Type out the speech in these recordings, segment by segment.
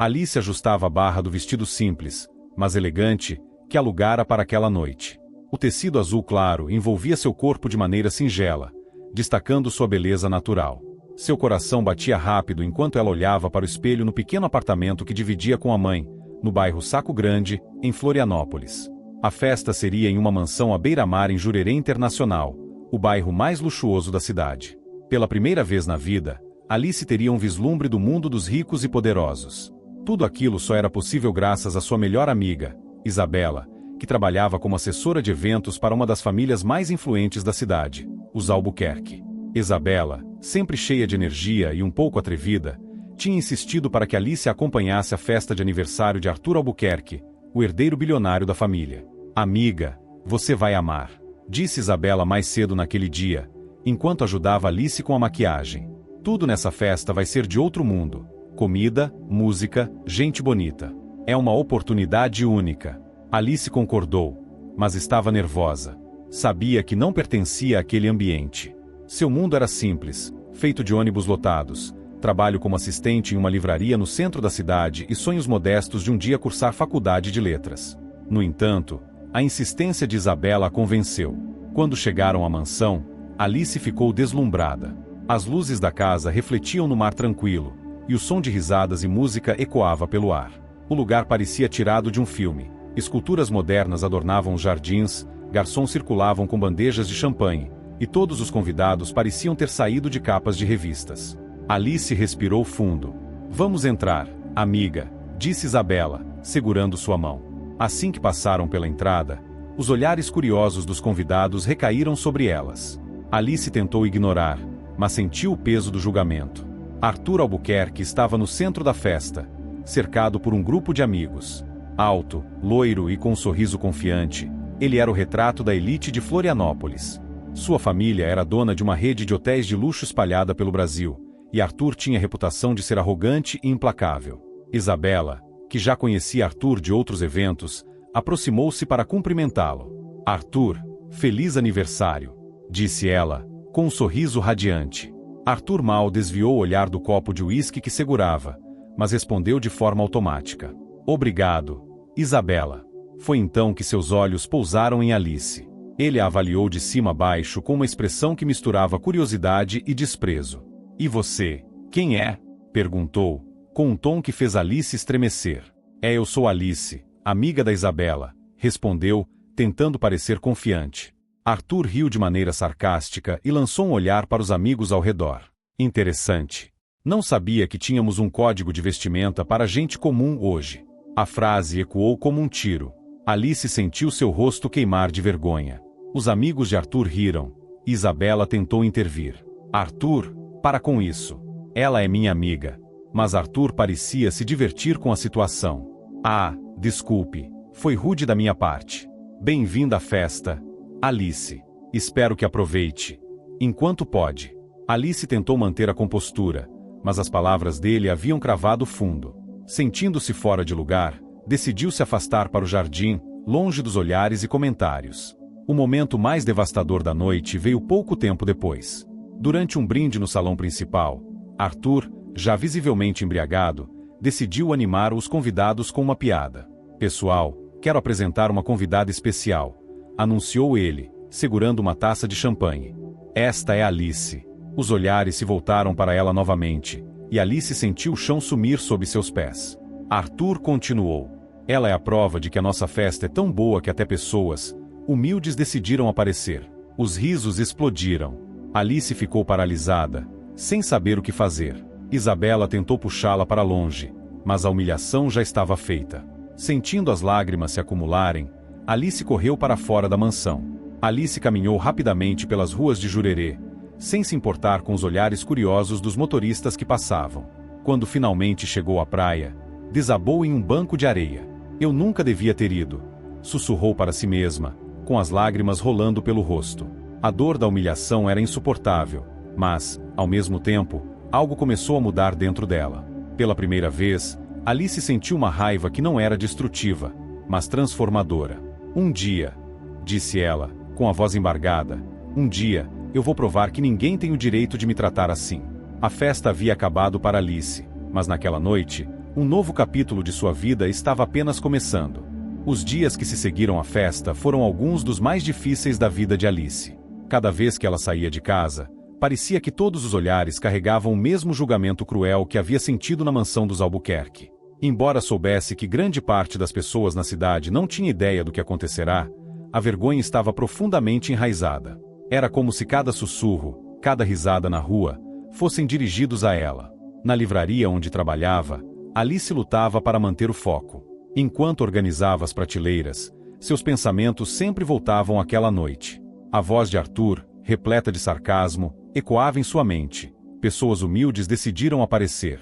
Alice ajustava a barra do vestido simples, mas elegante, que alugara para aquela noite. O tecido azul claro envolvia seu corpo de maneira singela, destacando sua beleza natural. Seu coração batia rápido enquanto ela olhava para o espelho no pequeno apartamento que dividia com a mãe, no bairro Saco Grande, em Florianópolis. A festa seria em uma mansão à beira-mar em Jurerê Internacional, o bairro mais luxuoso da cidade. Pela primeira vez na vida, Alice teria um vislumbre do mundo dos ricos e poderosos. Tudo aquilo só era possível graças à sua melhor amiga, Isabela, que trabalhava como assessora de eventos para uma das famílias mais influentes da cidade, os Albuquerque. Isabela, sempre cheia de energia e um pouco atrevida, tinha insistido para que Alice acompanhasse a festa de aniversário de Arthur Albuquerque, o herdeiro bilionário da família. Amiga, você vai amar, disse Isabela mais cedo naquele dia, enquanto ajudava Alice com a maquiagem. Tudo nessa festa vai ser de outro mundo. Comida, música, gente bonita. É uma oportunidade única. Alice concordou, mas estava nervosa. Sabia que não pertencia àquele ambiente. Seu mundo era simples, feito de ônibus lotados, trabalho como assistente em uma livraria no centro da cidade e sonhos modestos de um dia cursar faculdade de letras. No entanto, a insistência de Isabela a convenceu. Quando chegaram à mansão, Alice ficou deslumbrada. As luzes da casa refletiam no mar tranquilo, e o som de risadas e música ecoava pelo ar. O lugar parecia tirado de um filme. Esculturas modernas adornavam os jardins, garçons circulavam com bandejas de champanhe, e todos os convidados pareciam ter saído de capas de revistas. Alice respirou fundo. Vamos entrar, amiga, disse Isabela, segurando sua mão. Assim que passaram pela entrada, os olhares curiosos dos convidados recaíram sobre elas. Alice tentou ignorar, mas sentiu o peso do julgamento. Arthur Albuquerque estava no centro da festa, cercado por um grupo de amigos. Alto, loiro e com um sorriso confiante, ele era o retrato da elite de Florianópolis. Sua família era dona de uma rede de hotéis de luxo espalhada pelo Brasil, e Arthur tinha a reputação de ser arrogante e implacável. Isabela, que já conhecia Arthur de outros eventos, aproximou-se para cumprimentá-lo. Arthur, feliz aniversário, disse ela, com um sorriso radiante. Arthur mal desviou o olhar do copo de uísque que segurava, mas respondeu de forma automática. Obrigado, Isabela. Foi então que seus olhos pousaram em Alice. Ele a avaliou de cima a baixo com uma expressão que misturava curiosidade e desprezo. E você, quem é? Perguntou, com um tom que fez Alice estremecer. Eu sou Alice, amiga da Isabela, respondeu, tentando parecer confiante. Arthur riu de maneira sarcástica e lançou um olhar para os amigos ao redor. Interessante. Não sabia que tínhamos um código de vestimenta para gente comum hoje. A frase ecoou como um tiro. Alice sentiu seu rosto queimar de vergonha. Os amigos de Arthur riram. Isabela tentou intervir. Arthur, para com isso. Ela é minha amiga. Mas Arthur parecia se divertir com a situação. Ah, desculpe. Foi rude da minha parte. Bem-vinda à festa, Alice. Espero que aproveite. Enquanto pode. Alice tentou manter a compostura, mas as palavras dele haviam cravado fundo. Sentindo-se fora de lugar, decidiu se afastar para o jardim, longe dos olhares e comentários. O momento mais devastador da noite veio pouco tempo depois. Durante um brinde no salão principal, Arthur, já visivelmente embriagado, decidiu animar os convidados com uma piada. Pessoal, quero apresentar uma convidada especial, anunciou ele, segurando uma taça de champanhe. Esta é Alice. Os olhares se voltaram para ela novamente, e Alice sentiu o chão sumir sob seus pés. Arthur continuou. Ela é a prova de que a nossa festa é tão boa que até pessoas humildes decidiram aparecer. Os risos explodiram. Alice ficou paralisada, sem saber o que fazer. Isabela tentou puxá-la para longe, mas a humilhação já estava feita. Sentindo as lágrimas se acumularem, Alice correu para fora da mansão. Alice caminhou rapidamente pelas ruas de Jurerê, sem se importar com os olhares curiosos dos motoristas que passavam. Quando finalmente chegou à praia, desabou em um banco de areia. Eu nunca devia ter ido, sussurrou para si mesma, com as lágrimas rolando pelo rosto. A dor da humilhação era insuportável, mas, ao mesmo tempo, algo começou a mudar dentro dela. Pela primeira vez, Alice sentiu uma raiva que não era destrutiva, mas transformadora. Um dia, disse ela, com a voz embargada, um dia, eu vou provar que ninguém tem o direito de me tratar assim. A festa havia acabado para Alice, mas naquela noite, Um novo capítulo de sua vida estava apenas começando. Os dias que se seguiram à festa foram alguns dos mais difíceis da vida de Alice. Cada vez que ela saía de casa, parecia que todos os olhares carregavam o mesmo julgamento cruel que havia sentido na mansão dos Albuquerque. Embora soubesse que grande parte das pessoas na cidade não tinha ideia do que acontecerá, a vergonha estava profundamente enraizada. Era como se cada sussurro, cada risada na rua, fossem dirigidos a ela. Na livraria onde trabalhava, Alice lutava para manter o foco. Enquanto organizava as prateleiras, seus pensamentos sempre voltavam àquela noite. A voz de Arthur, repleta de sarcasmo, ecoava em sua mente. Pessoas humildes decidiram aparecer.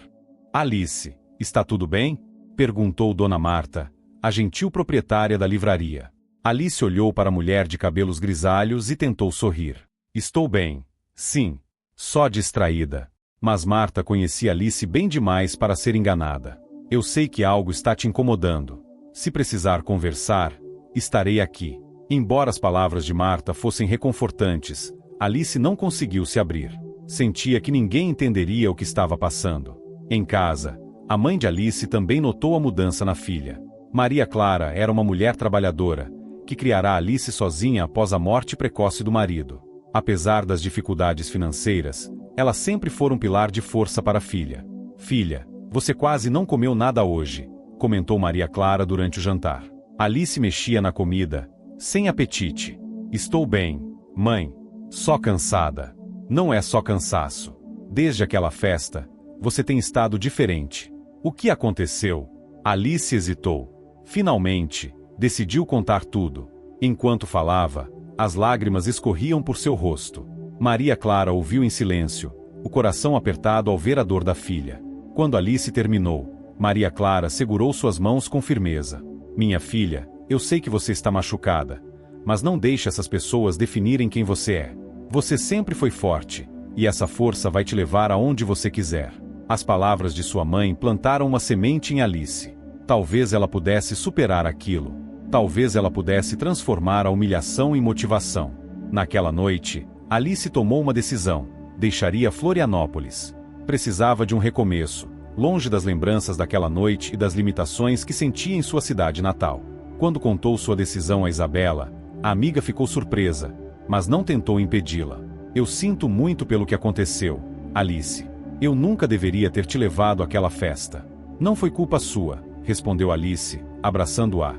Alice, está tudo bem? Perguntou Dona Marta, a gentil proprietária da livraria. Alice olhou para a mulher de cabelos grisalhos e tentou sorrir. Estou bem. Sim. Só distraída. Mas Marta conhecia Alice bem demais para ser enganada. Eu sei que algo está te incomodando. Se precisar conversar, estarei aqui. Embora as palavras de Marta fossem reconfortantes, Alice não conseguiu se abrir. Sentia que ninguém entenderia o que estava passando. Em casa, a mãe de Alice também notou a mudança na filha. Maria Clara era uma mulher trabalhadora, que criará Alice sozinha após a morte precoce do marido. Apesar das dificuldades financeiras, ela sempre foi um pilar de força para a filha. Filha, você quase não comeu nada hoje, comentou Maria Clara durante o jantar. Alice mexia na comida, sem apetite. Estou bem, mãe. Só cansada. Não é só cansaço. Desde aquela festa, você tem estado diferente. O que aconteceu? Alice hesitou. Finalmente, decidiu contar tudo. Enquanto falava, as lágrimas escorriam por seu rosto. Maria Clara ouviu em silêncio, o coração apertado ao ver a dor da filha. Quando Alice terminou, Maria Clara segurou suas mãos com firmeza. Minha filha, eu sei que você está machucada, mas não deixe essas pessoas definirem quem você é. Você sempre foi forte, e essa força vai te levar aonde você quiser. As palavras de sua mãe plantaram uma semente em Alice. Talvez ela pudesse superar aquilo. Talvez ela pudesse transformar a humilhação em motivação. Naquela noite, Alice tomou uma decisão. Deixaria Florianópolis. Precisava de um recomeço, longe das lembranças daquela noite e das limitações que sentia em sua cidade natal. Quando contou sua decisão a Isabela, a amiga ficou surpresa, mas não tentou impedi-la. Eu sinto muito pelo que aconteceu, Alice. Eu nunca deveria ter te levado àquela festa. Não foi culpa sua, respondeu Alice, abraçando-a.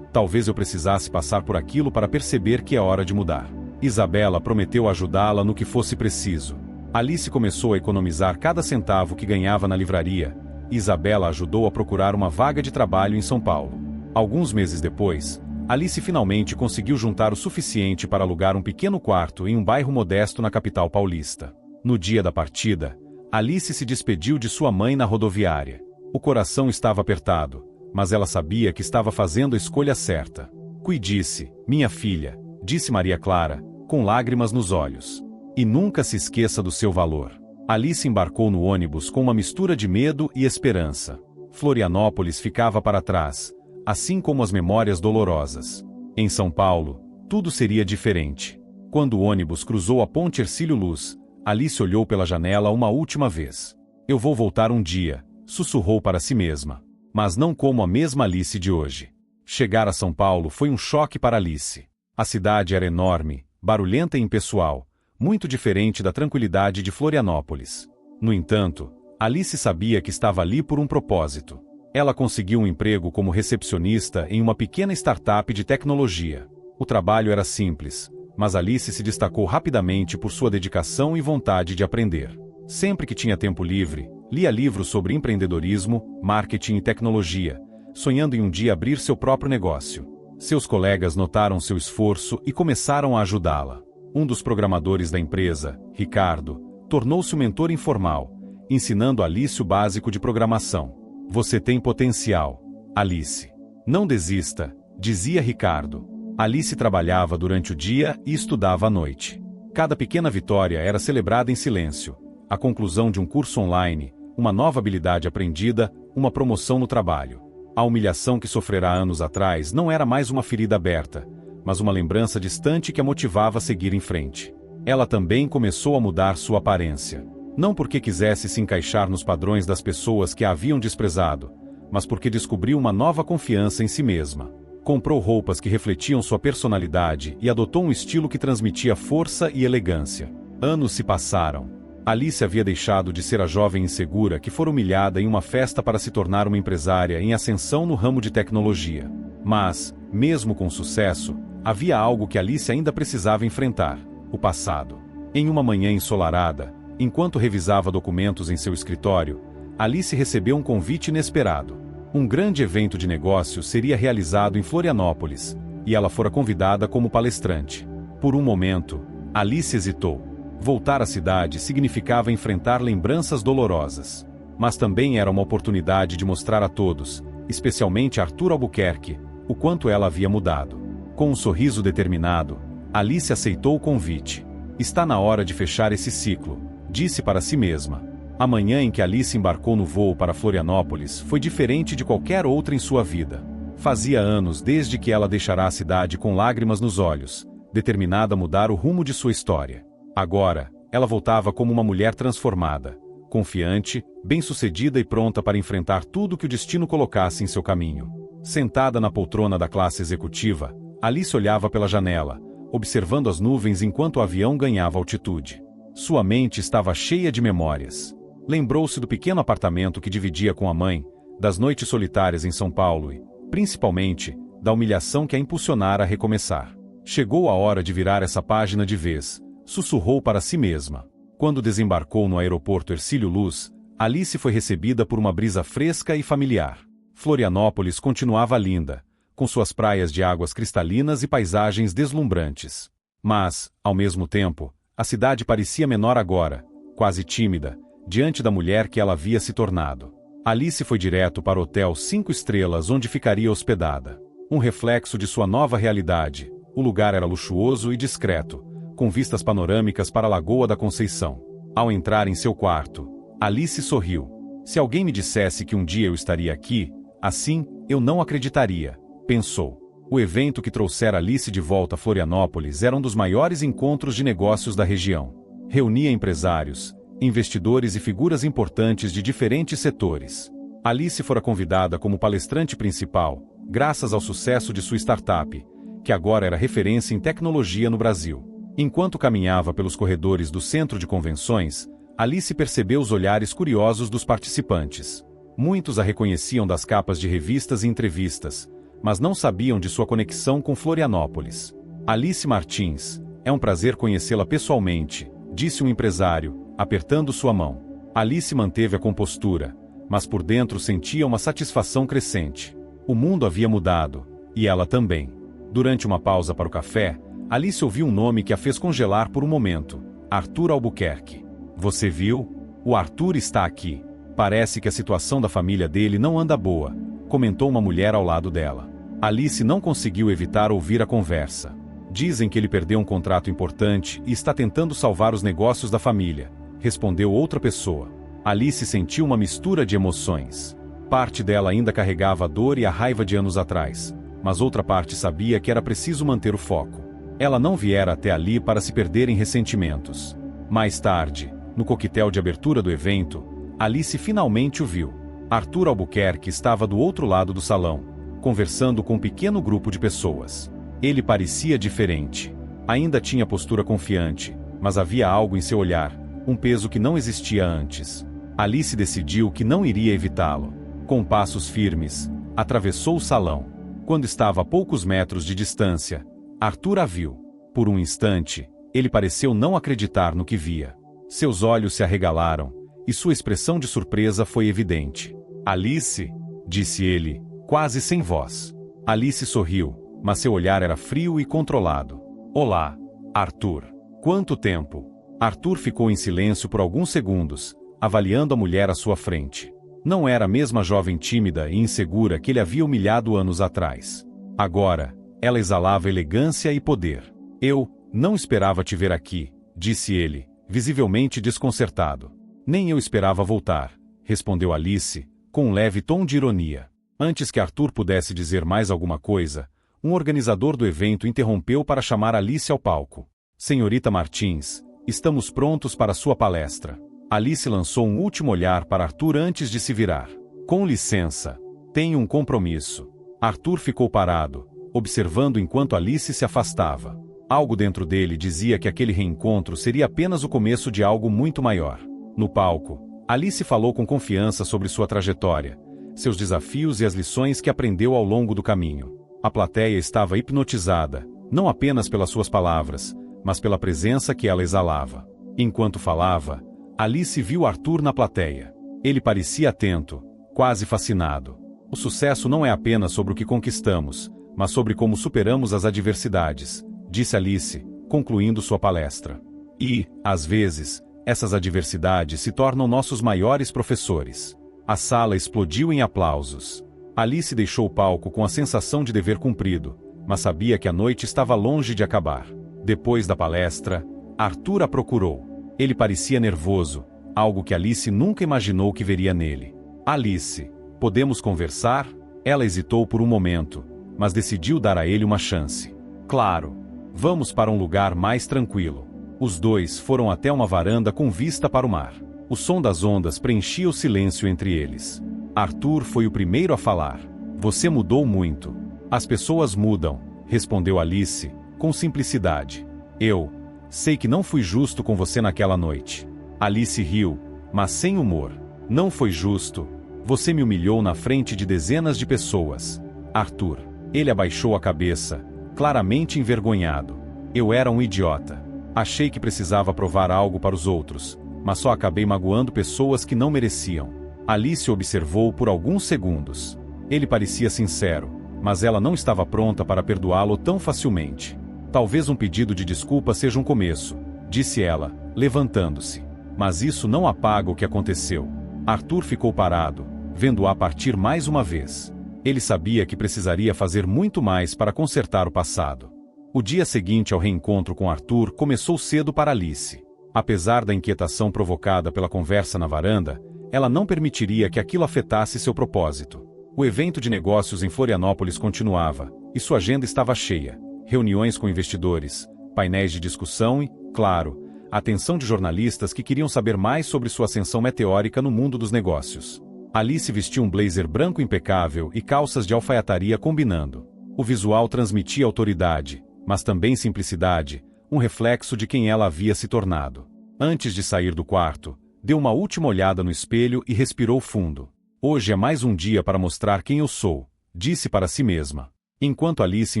Talvez eu precisasse passar por aquilo para perceber que é hora de mudar. Isabela prometeu ajudá-la no que fosse preciso. Alice começou a economizar cada centavo que ganhava na livraria, e Isabela ajudou a procurar uma vaga de trabalho em São Paulo. Alguns meses depois, Alice finalmente conseguiu juntar o suficiente para alugar um pequeno quarto em um bairro modesto na capital paulista. No dia da partida, Alice se despediu de sua mãe na rodoviária. O coração estava apertado, mas ela sabia que estava fazendo a escolha certa. Cuide-se, minha filha, disse Maria Clara, com lágrimas nos olhos. E nunca se esqueça do seu valor. Alice embarcou no ônibus com uma mistura de medo e esperança. Florianópolis ficava para trás, assim como as memórias dolorosas. Em São Paulo, tudo seria diferente. Quando o ônibus cruzou a ponte Hercílio Luz, Alice olhou pela janela uma última vez. Eu vou voltar um dia, sussurrou para si mesma. Mas não como a mesma Alice de hoje. Chegar a São Paulo foi um choque para Alice. A cidade era enorme, barulhenta e impessoal, muito diferente da tranquilidade de Florianópolis. No entanto, Alice sabia que estava ali por um propósito. Ela conseguiu um emprego como recepcionista em uma pequena startup de tecnologia. O trabalho era simples, mas Alice se destacou rapidamente por sua dedicação e vontade de aprender. Sempre que tinha tempo livre, lia livros sobre empreendedorismo, marketing e tecnologia, sonhando em um dia abrir seu próprio negócio. Seus colegas notaram seu esforço e começaram a ajudá-la. Um dos programadores da empresa, Ricardo, tornou-se um mentor informal, ensinando Alice o básico de programação. Você tem potencial, Alice. Não desista, dizia Ricardo. Alice trabalhava durante o dia e estudava à noite. Cada pequena vitória era celebrada em silêncio. A conclusão de um curso online, uma nova habilidade aprendida, uma promoção no trabalho. A humilhação que sofrera anos atrás não era mais uma ferida aberta, mas uma lembrança distante que a motivava a seguir em frente. Ela também começou a mudar sua aparência. Não porque quisesse se encaixar nos padrões das pessoas que a haviam desprezado, mas porque descobriu uma nova confiança em si mesma. Comprou roupas que refletiam sua personalidade e adotou um estilo que transmitia força e elegância. Anos se passaram. Alice havia deixado de ser a jovem insegura que fora humilhada em uma festa para se tornar uma empresária em ascensão no ramo de tecnologia. Mas, mesmo com sucesso, havia algo que Alice ainda precisava enfrentar: o passado. Em uma manhã ensolarada, enquanto revisava documentos em seu escritório, Alice recebeu um convite inesperado. Um grande evento de negócios seria realizado em Florianópolis, e ela fora convidada como palestrante. Por um momento, Alice hesitou. Voltar à cidade significava enfrentar lembranças dolorosas. Mas também era uma oportunidade de mostrar a todos, especialmente a Arthur Albuquerque, o quanto ela havia mudado. Com um sorriso determinado, Alice aceitou o convite. Está na hora de fechar esse ciclo, disse para si mesma. A manhã em que Alice embarcou no voo para Florianópolis foi diferente de qualquer outra em sua vida. Fazia anos desde que ela deixara a cidade com lágrimas nos olhos, determinada a mudar o rumo de sua história. Agora, ela voltava como uma mulher transformada, confiante, bem-sucedida e pronta para enfrentar tudo que o destino colocasse em seu caminho. Sentada na poltrona da classe executiva, Alice olhava pela janela, observando as nuvens enquanto o avião ganhava altitude. Sua mente estava cheia de memórias. Lembrou-se do pequeno apartamento que dividia com a mãe, das noites solitárias em São Paulo e, principalmente, da humilhação que a impulsionara a recomeçar. Chegou a hora de virar essa página de vez, sussurrou para si mesma. Quando desembarcou no aeroporto Hercílio Luz, Alice foi recebida por uma brisa fresca e familiar. Florianópolis continuava linda, com suas praias de águas cristalinas e paisagens deslumbrantes. Mas, ao mesmo tempo, a cidade parecia menor agora, quase tímida, diante da mulher que ela havia se tornado. Alice foi direto para o hotel 5 estrelas onde ficaria hospedada. Um reflexo de sua nova realidade, o lugar era luxuoso e discreto, com vistas panorâmicas para a Lagoa da Conceição. Ao entrar em seu quarto, Alice sorriu. Se alguém me dissesse que um dia eu estaria aqui, assim, eu não acreditaria, pensou. O evento que trouxera Alice de volta a Florianópolis era um dos maiores encontros de negócios da região. Reunia empresários, investidores e figuras importantes de diferentes setores. Alice fora convidada como palestrante principal, graças ao sucesso de sua startup, que agora era referência em tecnologia no Brasil. Enquanto caminhava pelos corredores do centro de convenções, Alice percebeu os olhares curiosos dos participantes. Muitos a reconheciam das capas de revistas e entrevistas, mas não sabiam de sua conexão com Florianópolis. Alice Martins, é um prazer conhecê-la pessoalmente, disse um empresário, apertando sua mão. Alice manteve a compostura, mas por dentro sentia uma satisfação crescente. O mundo havia mudado, e ela também. Durante uma pausa para o café, Alice ouviu um nome que a fez congelar por um momento: Arthur Albuquerque. Você viu? O Arthur está aqui. Parece que a situação da família dele não anda boa, comentou uma mulher ao lado dela. Alice não conseguiu evitar ouvir a conversa. Dizem que ele perdeu um contrato importante e está tentando salvar os negócios da família, respondeu outra pessoa. Alice sentiu uma mistura de emoções. Parte dela ainda carregava a dor e a raiva de anos atrás, mas outra parte sabia que era preciso manter o foco. Ela não viera até ali para se perder em ressentimentos. Mais tarde, no coquetel de abertura do evento, Alice finalmente o viu. Arthur Albuquerque estava do outro lado do salão, conversando com um pequeno grupo de pessoas. Ele parecia diferente. Ainda tinha postura confiante, mas havia algo em seu olhar, um peso que não existia antes. Alice decidiu que não iria evitá-lo. Com passos firmes, atravessou o salão. Quando estava a poucos metros de distância, Arthur a viu. Por um instante, ele pareceu não acreditar no que via. Seus olhos se arregalaram, e sua expressão de surpresa foi evidente. Alice, disse ele, quase sem voz. Alice sorriu, mas seu olhar era frio e controlado. Olá, Arthur. Quanto tempo? Arthur ficou em silêncio por alguns segundos, avaliando a mulher à sua frente. Não era a mesma jovem tímida e insegura que ele havia humilhado anos atrás. Agora, ela exalava elegância e poder. Eu não esperava te ver aqui, disse ele, visivelmente desconcertado. Nem eu esperava voltar, respondeu Alice, com um leve tom de ironia. Antes que Arthur pudesse dizer mais alguma coisa, um organizador do evento interrompeu para chamar Alice ao palco. Senhorita Martins, estamos prontos para sua palestra. Alice lançou um último olhar para Arthur antes de se virar. Com licença. Tenho um compromisso. Arthur ficou parado, observando enquanto Alice se afastava. Algo dentro dele dizia que aquele reencontro seria apenas o começo de algo muito maior. No palco, Alice falou com confiança sobre sua trajetória, seus desafios e as lições que aprendeu ao longo do caminho. A plateia estava hipnotizada, não apenas pelas suas palavras, mas pela presença que ela exalava. Enquanto falava, Alice viu Arthur na plateia. Ele parecia atento, quase fascinado. O sucesso não é apenas sobre o que conquistamos, mas sobre como superamos as adversidades, disse Alice, concluindo sua palestra. E, às vezes, essas adversidades se tornam nossos maiores professores. A sala explodiu em aplausos. Alice deixou o palco com a sensação de dever cumprido, mas sabia que a noite estava longe de acabar. Depois da palestra, Arthur a procurou. Ele parecia nervoso, algo que Alice nunca imaginou que veria nele. Alice, podemos conversar? Ela hesitou por um momento, mas decidiu dar a ele uma chance. Claro. Vamos para um lugar mais tranquilo. Os dois foram até uma varanda com vista para o mar. O som das ondas preenchia o silêncio entre eles. Arthur foi o primeiro a falar. Você mudou muito. As pessoas mudam, respondeu Alice, com simplicidade. Eu sei que não fui justo com você naquela noite. Alice riu, mas sem humor. Não foi justo. Você me humilhou na frente de dezenas de pessoas. Arthur. Ele abaixou a cabeça, claramente envergonhado. Eu era um idiota. Achei que precisava provar algo para os outros, mas só acabei magoando pessoas que não mereciam. Alice observou por alguns segundos. Ele parecia sincero, mas ela não estava pronta para perdoá-lo tão facilmente. Talvez um pedido de desculpa seja um começo, disse ela, levantando-se. Mas isso não apaga o que aconteceu. Arthur ficou parado, vendo-a partir mais uma vez. Ele sabia que precisaria fazer muito mais para consertar o passado. O dia seguinte ao reencontro com Arthur começou cedo para Alice. Apesar da inquietação provocada pela conversa na varanda, ela não permitiria que aquilo afetasse seu propósito. O evento de negócios em Florianópolis continuava, e sua agenda estava cheia. Reuniões com investidores, painéis de discussão e, claro, a atenção de jornalistas que queriam saber mais sobre sua ascensão meteórica no mundo dos negócios. Alice vestia um blazer branco impecável e calças de alfaiataria combinando. O visual transmitia autoridade, mas também simplicidade, um reflexo de quem ela havia se tornado. Antes de sair do quarto, deu uma última olhada no espelho e respirou fundo. Hoje é mais um dia para mostrar quem eu sou, disse para si mesma. Enquanto Alice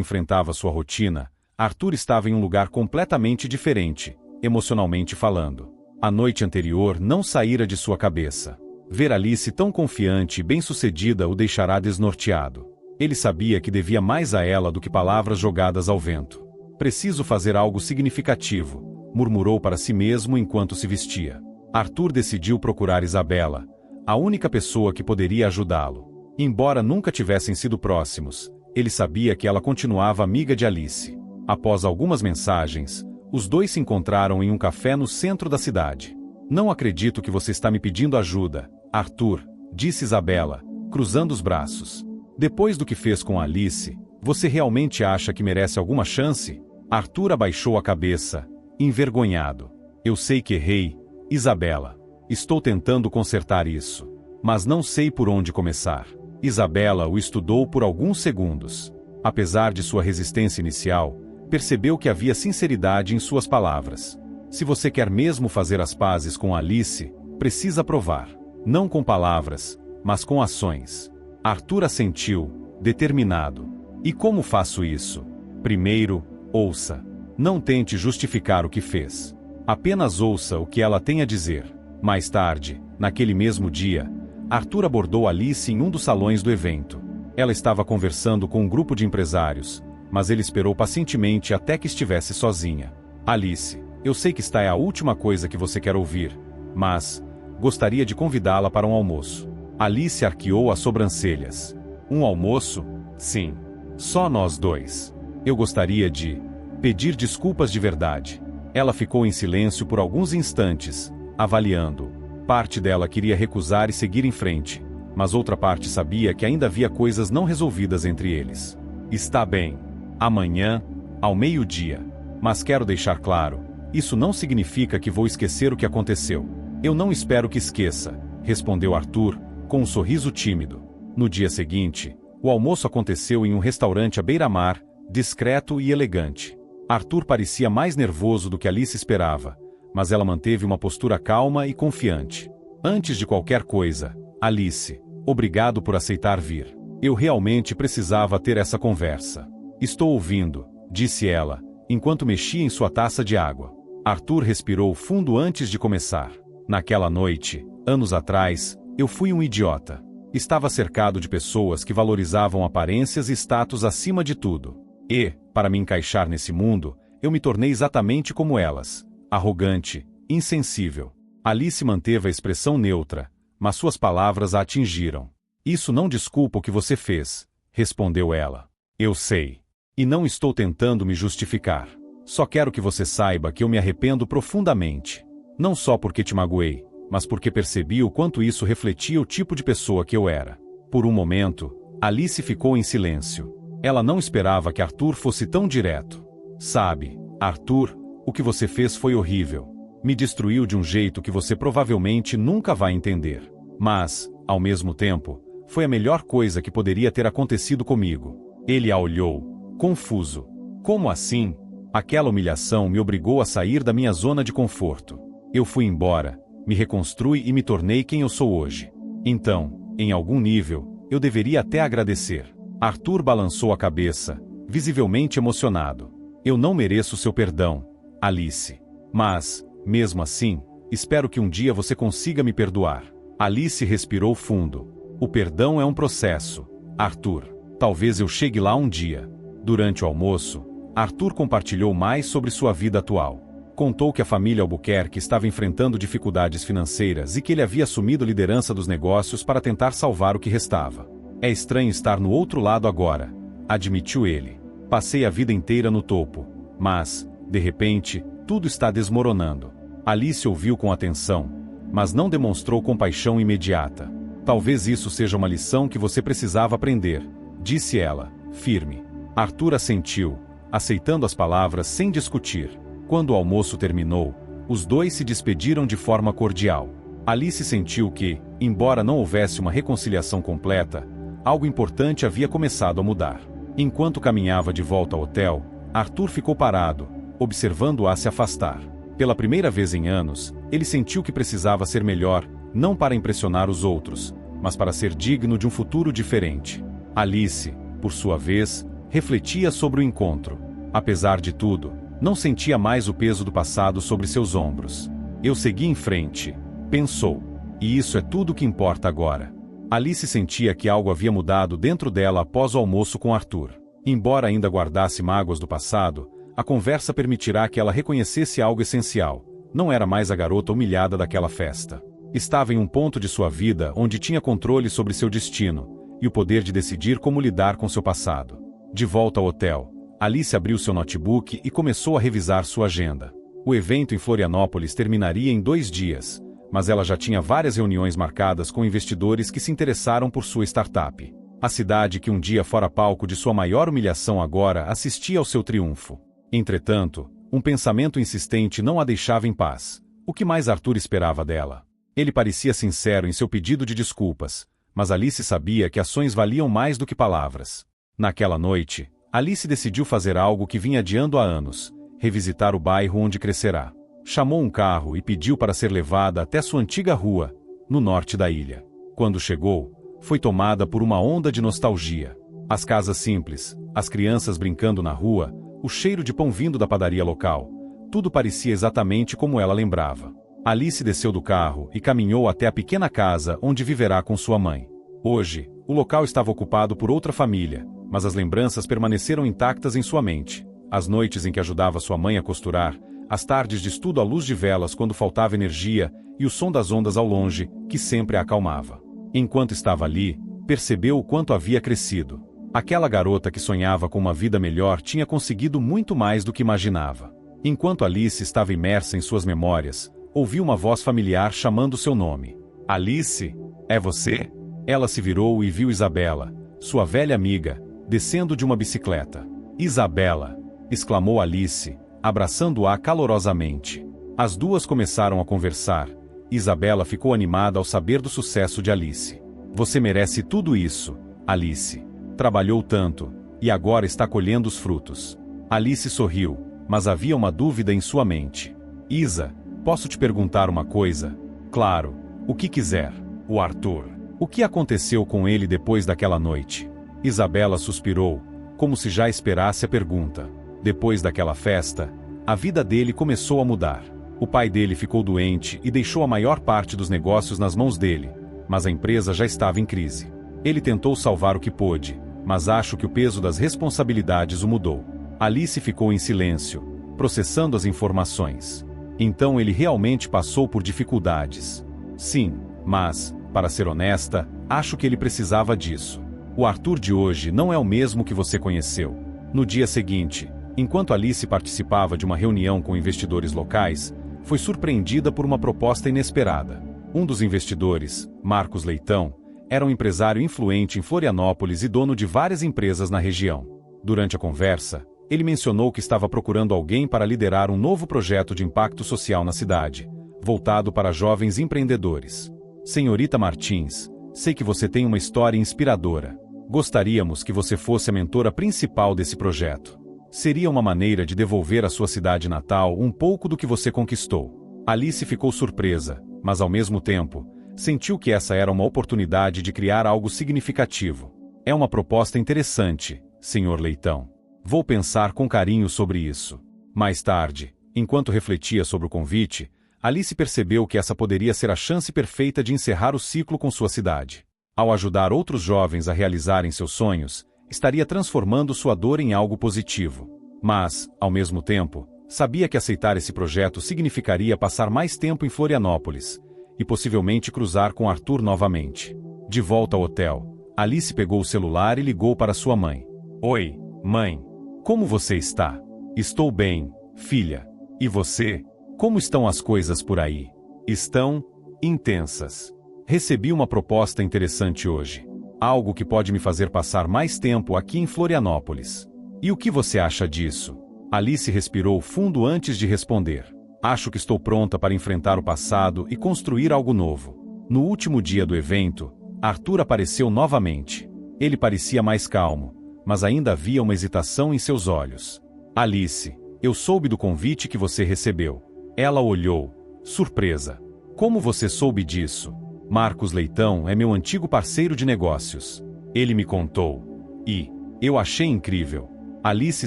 enfrentava sua rotina, Arthur estava em um lugar completamente diferente, emocionalmente falando. A noite anterior não saíra de sua cabeça. Ver Alice tão confiante e bem-sucedida o deixará desnorteado. Ele sabia que devia mais a ela do que palavras jogadas ao vento. Preciso fazer algo significativo, murmurou para si mesmo enquanto se vestia. Arthur decidiu procurar Isabela, a única pessoa que poderia ajudá-lo. Embora nunca tivessem sido próximos, ele sabia que ela continuava amiga de Alice. Após algumas mensagens, os dois se encontraram em um café no centro da cidade. Não acredito que você está me pedindo ajuda, Arthur, disse Isabela, cruzando os braços. Depois do que fez com Alice, você realmente acha que merece alguma chance? Arthur abaixou a cabeça, envergonhado. Eu sei que errei, Isabela. Estou tentando consertar isso. Mas não sei por onde começar. Isabela o estudou por alguns segundos. Apesar de sua resistência inicial, percebeu que havia sinceridade em suas palavras. Se você quer mesmo fazer as pazes com Alice, precisa provar. Não com palavras, mas com ações. Arthur assentiu, determinado. E como faço isso? Primeiro, ouça. Não tente justificar o que fez. Apenas ouça o que ela tem a dizer. Mais tarde, naquele mesmo dia, Arthur abordou Alice em um dos salões do evento. Ela estava conversando com um grupo de empresários, mas ele esperou pacientemente até que estivesse sozinha. Alice, eu sei que esta é a última coisa que você quer ouvir, mas gostaria de convidá-la para um almoço. Alice arqueou as sobrancelhas. Um almoço? Sim. Só nós dois. Eu gostaria de pedir desculpas de verdade. Ela ficou em silêncio por alguns instantes, avaliando. Parte dela queria recusar e seguir em frente, mas outra parte sabia que ainda havia coisas não resolvidas entre eles. Está bem. Amanhã, ao meio-dia. Mas quero deixar claro, isso não significa que vou esquecer o que aconteceu. Eu não espero que esqueça, respondeu Arthur, com um sorriso tímido. No dia seguinte, o almoço aconteceu em um restaurante à beira-mar, discreto e elegante. Arthur parecia mais nervoso do que Alice esperava, mas ela manteve uma postura calma e confiante. Antes de qualquer coisa, Alice, obrigado por aceitar vir. Eu realmente precisava ter essa conversa. Estou ouvindo, disse ela, enquanto mexia em sua taça de água. Arthur respirou fundo antes de começar. Naquela noite, anos atrás, eu fui um idiota. Estava cercado de pessoas que valorizavam aparências e status acima de tudo. E, para me encaixar nesse mundo, eu me tornei exatamente como elas. Arrogante, insensível. Alice manteve a expressão neutra, mas suas palavras a atingiram. Isso não desculpa o que você fez, respondeu ela. Eu sei. E não estou tentando me justificar. Só quero que você saiba que eu me arrependo profundamente. Não só porque te magoei, mas porque percebi o quanto isso refletia o tipo de pessoa que eu era. Por um momento, Alice ficou em silêncio. Ela não esperava que Arthur fosse tão direto. Sabe, Arthur, o que você fez foi horrível. Me destruiu de um jeito que você provavelmente nunca vai entender. Mas, ao mesmo tempo, foi a melhor coisa que poderia ter acontecido comigo. Ele a olhou, confuso. Como assim? Aquela humilhação me obrigou a sair da minha zona de conforto. Eu fui embora, me reconstruí e me tornei quem eu sou hoje. Então, em algum nível, eu deveria até agradecer. Arthur balançou a cabeça, visivelmente emocionado. Eu não mereço seu perdão, Alice. Mas, mesmo assim, espero que um dia você consiga me perdoar. Alice respirou fundo. O perdão é um processo, Arthur. Talvez eu chegue lá um dia. Durante o almoço, Arthur compartilhou mais sobre sua vida atual. Contou que a família Albuquerque estava enfrentando dificuldades financeiras e que ele havia assumido a liderança dos negócios para tentar salvar o que restava. É estranho estar no outro lado agora, admitiu ele. Passei a vida inteira no topo, mas, de repente, tudo está desmoronando. Alice ouviu com atenção, mas não demonstrou compaixão imediata. Talvez isso seja uma lição que você precisava aprender, disse ela, firme. Arthur assentiu, aceitando as palavras sem discutir. Quando o almoço terminou, os dois se despediram de forma cordial. Alice sentiu que, embora não houvesse uma reconciliação completa, algo importante havia começado a mudar. Enquanto caminhava de volta ao hotel, Arthur ficou parado, observando-a se afastar. Pela primeira vez em anos, ele sentiu que precisava ser melhor, não para impressionar os outros, mas para ser digno de um futuro diferente. Alice, por sua vez, refletia sobre o encontro. Apesar de tudo, não sentia mais o peso do passado sobre seus ombros. Eu segui em frente, pensou. E isso é tudo o que importa agora. Alice sentia que algo havia mudado dentro dela após o almoço com Arthur. Embora ainda guardasse mágoas do passado, a conversa permitirá que ela reconhecesse algo essencial. Não era mais a garota humilhada daquela festa. Estava em um ponto de sua vida onde tinha controle sobre seu destino, e o poder de decidir como lidar com seu passado. De volta ao hotel, Alice abriu seu notebook e começou a revisar sua agenda. O evento em Florianópolis terminaria em 2 dias, mas ela já tinha várias reuniões marcadas com investidores que se interessaram por sua startup. A cidade que um dia fora palco de sua maior humilhação agora assistia ao seu triunfo. Entretanto, um pensamento insistente não a deixava em paz. O que mais Arthur esperava dela? Ele parecia sincero em seu pedido de desculpas, mas Alice sabia que ações valiam mais do que palavras. Naquela noite, Alice decidiu fazer algo que vinha adiando há anos: revisitar o bairro onde crescerá. Chamou um carro e pediu para ser levada até sua antiga rua, no norte da ilha. Quando chegou, foi tomada por uma onda de nostalgia. As casas simples, as crianças brincando na rua, o cheiro de pão vindo da padaria local, tudo parecia exatamente como ela lembrava. Alice desceu do carro e caminhou até a pequena casa onde viverá com sua mãe. Hoje, o local estava ocupado por outra família, mas as lembranças permaneceram intactas em sua mente. As noites em que ajudava sua mãe a costurar, as tardes de estudo à luz de velas quando faltava energia e o som das ondas ao longe, que sempre a acalmava. Enquanto estava ali, percebeu o quanto havia crescido. Aquela garota que sonhava com uma vida melhor tinha conseguido muito mais do que imaginava. Enquanto Alice estava imersa em suas memórias, ouviu uma voz familiar chamando seu nome. Alice, é você? Ela se virou e viu Isabela, sua velha amiga, descendo de uma bicicleta. Isabela! Exclamou Alice, abraçando-a calorosamente. As duas começaram a conversar, Isabela ficou animada ao saber do sucesso de Alice. Você merece tudo isso, Alice. Trabalhou tanto, e agora está colhendo os frutos. Alice sorriu, mas havia uma dúvida em sua mente. Isa, posso te perguntar uma coisa? Claro, o que quiser. O Arthur. O que aconteceu com ele depois daquela noite? Isabela suspirou, como se já esperasse a pergunta. Depois daquela festa, a vida dele começou a mudar. O pai dele ficou doente e deixou a maior parte dos negócios nas mãos dele, mas a empresa já estava em crise. Ele tentou salvar o que pôde, mas acho que o peso das responsabilidades o mudou. Alice ficou em silêncio, processando as informações. Então ele realmente passou por dificuldades. Sim, mas, para ser honesta, acho que ele precisava disso. O Arthur de hoje não é o mesmo que você conheceu. No dia seguinte, enquanto Alice participava de uma reunião com investidores locais, foi surpreendida por uma proposta inesperada. Um dos investidores, Marcos Leitão, era um empresário influente em Florianópolis e dono de várias empresas na região. Durante a conversa, ele mencionou que estava procurando alguém para liderar um novo projeto de impacto social na cidade, voltado para jovens empreendedores. Senhorita Martins, sei que você tem uma história inspiradora. Gostaríamos que você fosse a mentora principal desse projeto. Seria uma maneira de devolver à sua cidade natal um pouco do que você conquistou. Alice ficou surpresa, mas ao mesmo tempo, sentiu que essa era uma oportunidade de criar algo significativo. É uma proposta interessante, Sr. Leitão. Vou pensar com carinho sobre isso. Mais tarde, enquanto refletia sobre o convite, Alice percebeu que essa poderia ser a chance perfeita de encerrar o ciclo com sua cidade. Ao ajudar outros jovens a realizarem seus sonhos, estaria transformando sua dor em algo positivo. Mas, ao mesmo tempo, sabia que aceitar esse projeto significaria passar mais tempo em Florianópolis, e possivelmente cruzar com Arthur novamente. De volta ao hotel, Alice pegou o celular e ligou para sua mãe. Oi, mãe. Como você está? Estou bem, filha. E você? Como estão as coisas por aí? Estão intensas. Recebi uma proposta interessante hoje. Algo que pode me fazer passar mais tempo aqui em Florianópolis. E o que você acha disso? Alice respirou fundo antes de responder. Acho que estou pronta para enfrentar o passado e construir algo novo. No último dia do evento, Arthur apareceu novamente. Ele parecia mais calmo, mas ainda havia uma hesitação em seus olhos. Alice, eu soube do convite que você recebeu. Ela olhou, surpresa. Como você soube disso? Marcos Leitão é meu antigo parceiro de negócios. Ele me contou. E eu achei incrível. Alice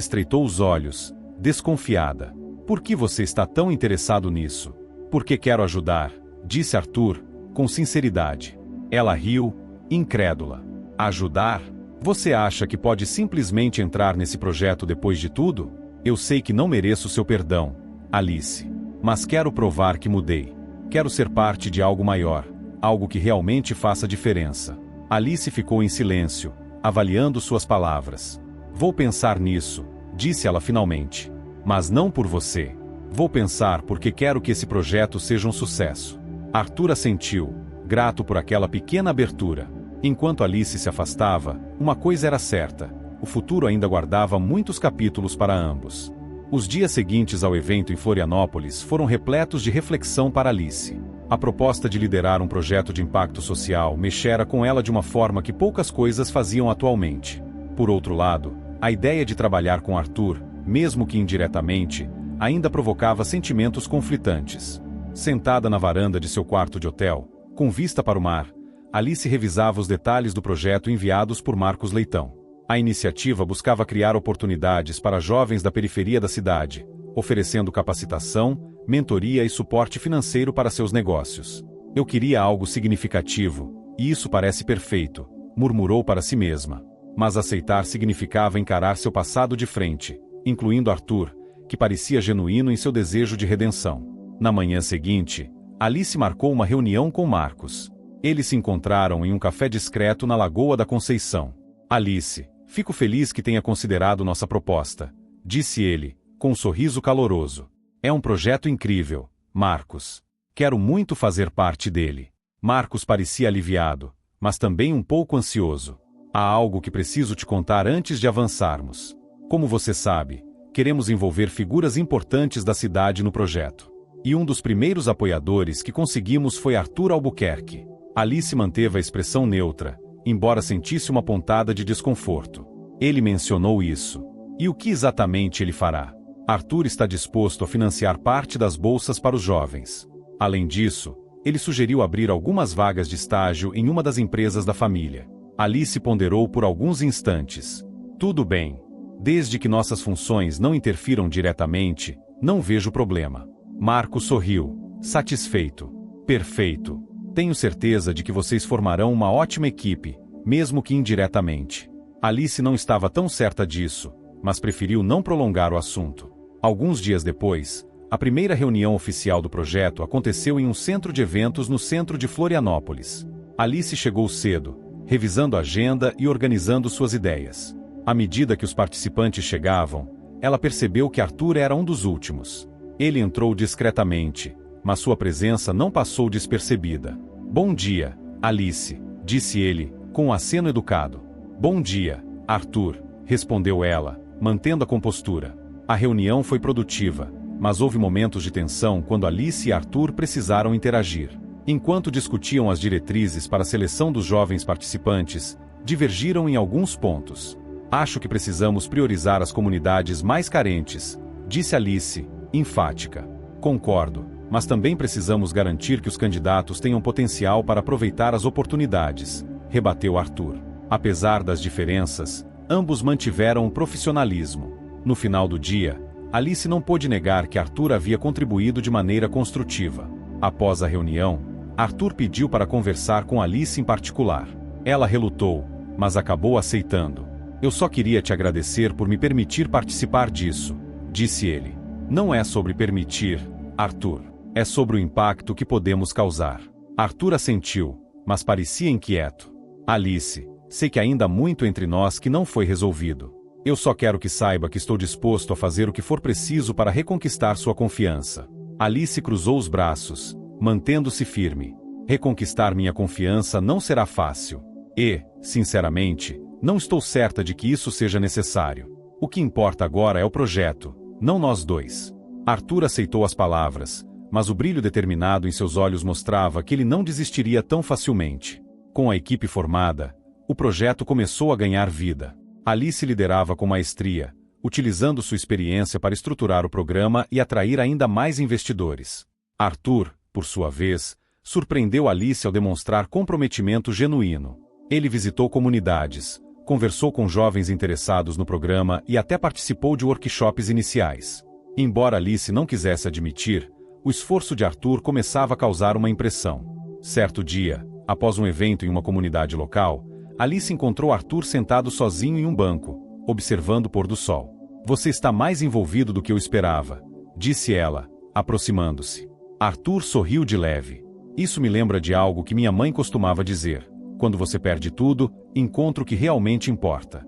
estreitou os olhos, desconfiada. Por que você está tão interessado nisso? Porque quero ajudar, disse Arthur, com sinceridade. Ela riu, incrédula. Ajudar? Você acha que pode simplesmente entrar nesse projeto depois de tudo? Eu sei que não mereço seu perdão, Alice. Mas quero provar que mudei. Quero ser parte de algo maior. Algo que realmente faça diferença. Alice ficou em silêncio, avaliando suas palavras. Vou pensar nisso, disse ela finalmente. Mas não por você. Vou pensar porque quero que esse projeto seja um sucesso. Arthur assentiu, grato por aquela pequena abertura. Enquanto Alice se afastava, uma coisa era certa: o futuro ainda guardava muitos capítulos para ambos. Os dias seguintes ao evento em Florianópolis foram repletos de reflexão para Alice. A proposta de liderar um projeto de impacto social mexera com ela de uma forma que poucas coisas faziam atualmente. Por outro lado, a ideia de trabalhar com Arthur, mesmo que indiretamente, ainda provocava sentimentos conflitantes. Sentada na varanda de seu quarto de hotel, com vista para o mar, Alice revisava os detalhes do projeto enviados por Marcos Leitão. A iniciativa buscava criar oportunidades para jovens da periferia da cidade, oferecendo capacitação, mentoria e suporte financeiro para seus negócios. Eu queria algo significativo, e isso parece perfeito, murmurou para si mesma. Mas aceitar significava encarar seu passado de frente, incluindo Arthur, que parecia genuíno em seu desejo de redenção. Na manhã seguinte, Alice marcou uma reunião com Marcos. Eles se encontraram em um café discreto na Lagoa da Conceição. Alice, fico feliz que tenha considerado nossa proposta, disse ele, com um sorriso caloroso. É um projeto incrível, Marcos. Quero muito fazer parte dele. Marcos parecia aliviado, mas também um pouco ansioso. Há algo que preciso te contar antes de avançarmos. Como você sabe, queremos envolver figuras importantes da cidade no projeto. E um dos primeiros apoiadores que conseguimos foi Arthur Albuquerque. Alice manteve a expressão neutra, embora sentisse uma pontada de desconforto. Ele mencionou isso. E o que exatamente ele fará? Arthur está disposto a financiar parte das bolsas para os jovens. Além disso, ele sugeriu abrir algumas vagas de estágio em uma das empresas da família. Alice ponderou por alguns instantes. Tudo bem. Desde que nossas funções não interfiram diretamente, não vejo problema. Marco sorriu, satisfeito. Perfeito. Tenho certeza de que vocês formarão uma ótima equipe, mesmo que indiretamente. Alice não estava tão certa disso, mas preferiu não prolongar o assunto. Alguns dias depois, a primeira reunião oficial do projeto aconteceu em um centro de eventos no centro de Florianópolis. Alice chegou cedo, revisando a agenda e organizando suas ideias. À medida que os participantes chegavam, ela percebeu que Arthur era um dos últimos. Ele entrou discretamente, mas sua presença não passou despercebida. Bom dia, Alice, disse ele, com um aceno educado. Bom dia, Arthur, respondeu ela, mantendo a compostura. A reunião foi produtiva, mas houve momentos de tensão quando Alice e Arthur precisaram interagir. Enquanto discutiam as diretrizes para a seleção dos jovens participantes, divergiram em alguns pontos. Acho que precisamos priorizar as comunidades mais carentes, disse Alice, enfática. Concordo, mas também precisamos garantir que os candidatos tenham potencial para aproveitar as oportunidades, rebateu Arthur. Apesar das diferenças, ambos mantiveram o profissionalismo. No final do dia, Alice não pôde negar que Arthur havia contribuído de maneira construtiva. Após a reunião, Arthur pediu para conversar com Alice em particular. Ela relutou, mas acabou aceitando. Eu só queria te agradecer por me permitir participar disso, disse ele. Não é sobre permitir, Arthur. É sobre o impacto que podemos causar. Arthur assentiu, mas parecia inquieto. Alice, sei que ainda há muito entre nós que não foi resolvido. Eu só quero que saiba que estou disposto a fazer o que for preciso para reconquistar sua confiança. Alice cruzou os braços, mantendo-se firme. Reconquistar minha confiança não será fácil. E, sinceramente, não estou certa de que isso seja necessário. O que importa agora é o projeto, não nós dois. Arthur aceitou as palavras, mas o brilho determinado em seus olhos mostrava que ele não desistiria tão facilmente. Com a equipe formada, o projeto começou a ganhar vida. Alice liderava com maestria, utilizando sua experiência para estruturar o programa e atrair ainda mais investidores. Arthur, por sua vez, surpreendeu Alice ao demonstrar comprometimento genuíno. Ele visitou comunidades, conversou com jovens interessados no programa e até participou de workshops iniciais. Embora Alice não quisesse admitir, o esforço de Arthur começava a causar uma impressão. Certo dia, após um evento em uma comunidade local, Alice encontrou Arthur sentado sozinho em um banco, observando o pôr do sol. Você está mais envolvido do que eu esperava, disse ela, aproximando-se. Arthur sorriu de leve. Isso me lembra de algo que minha mãe costumava dizer. Quando você perde tudo, encontra o que realmente importa.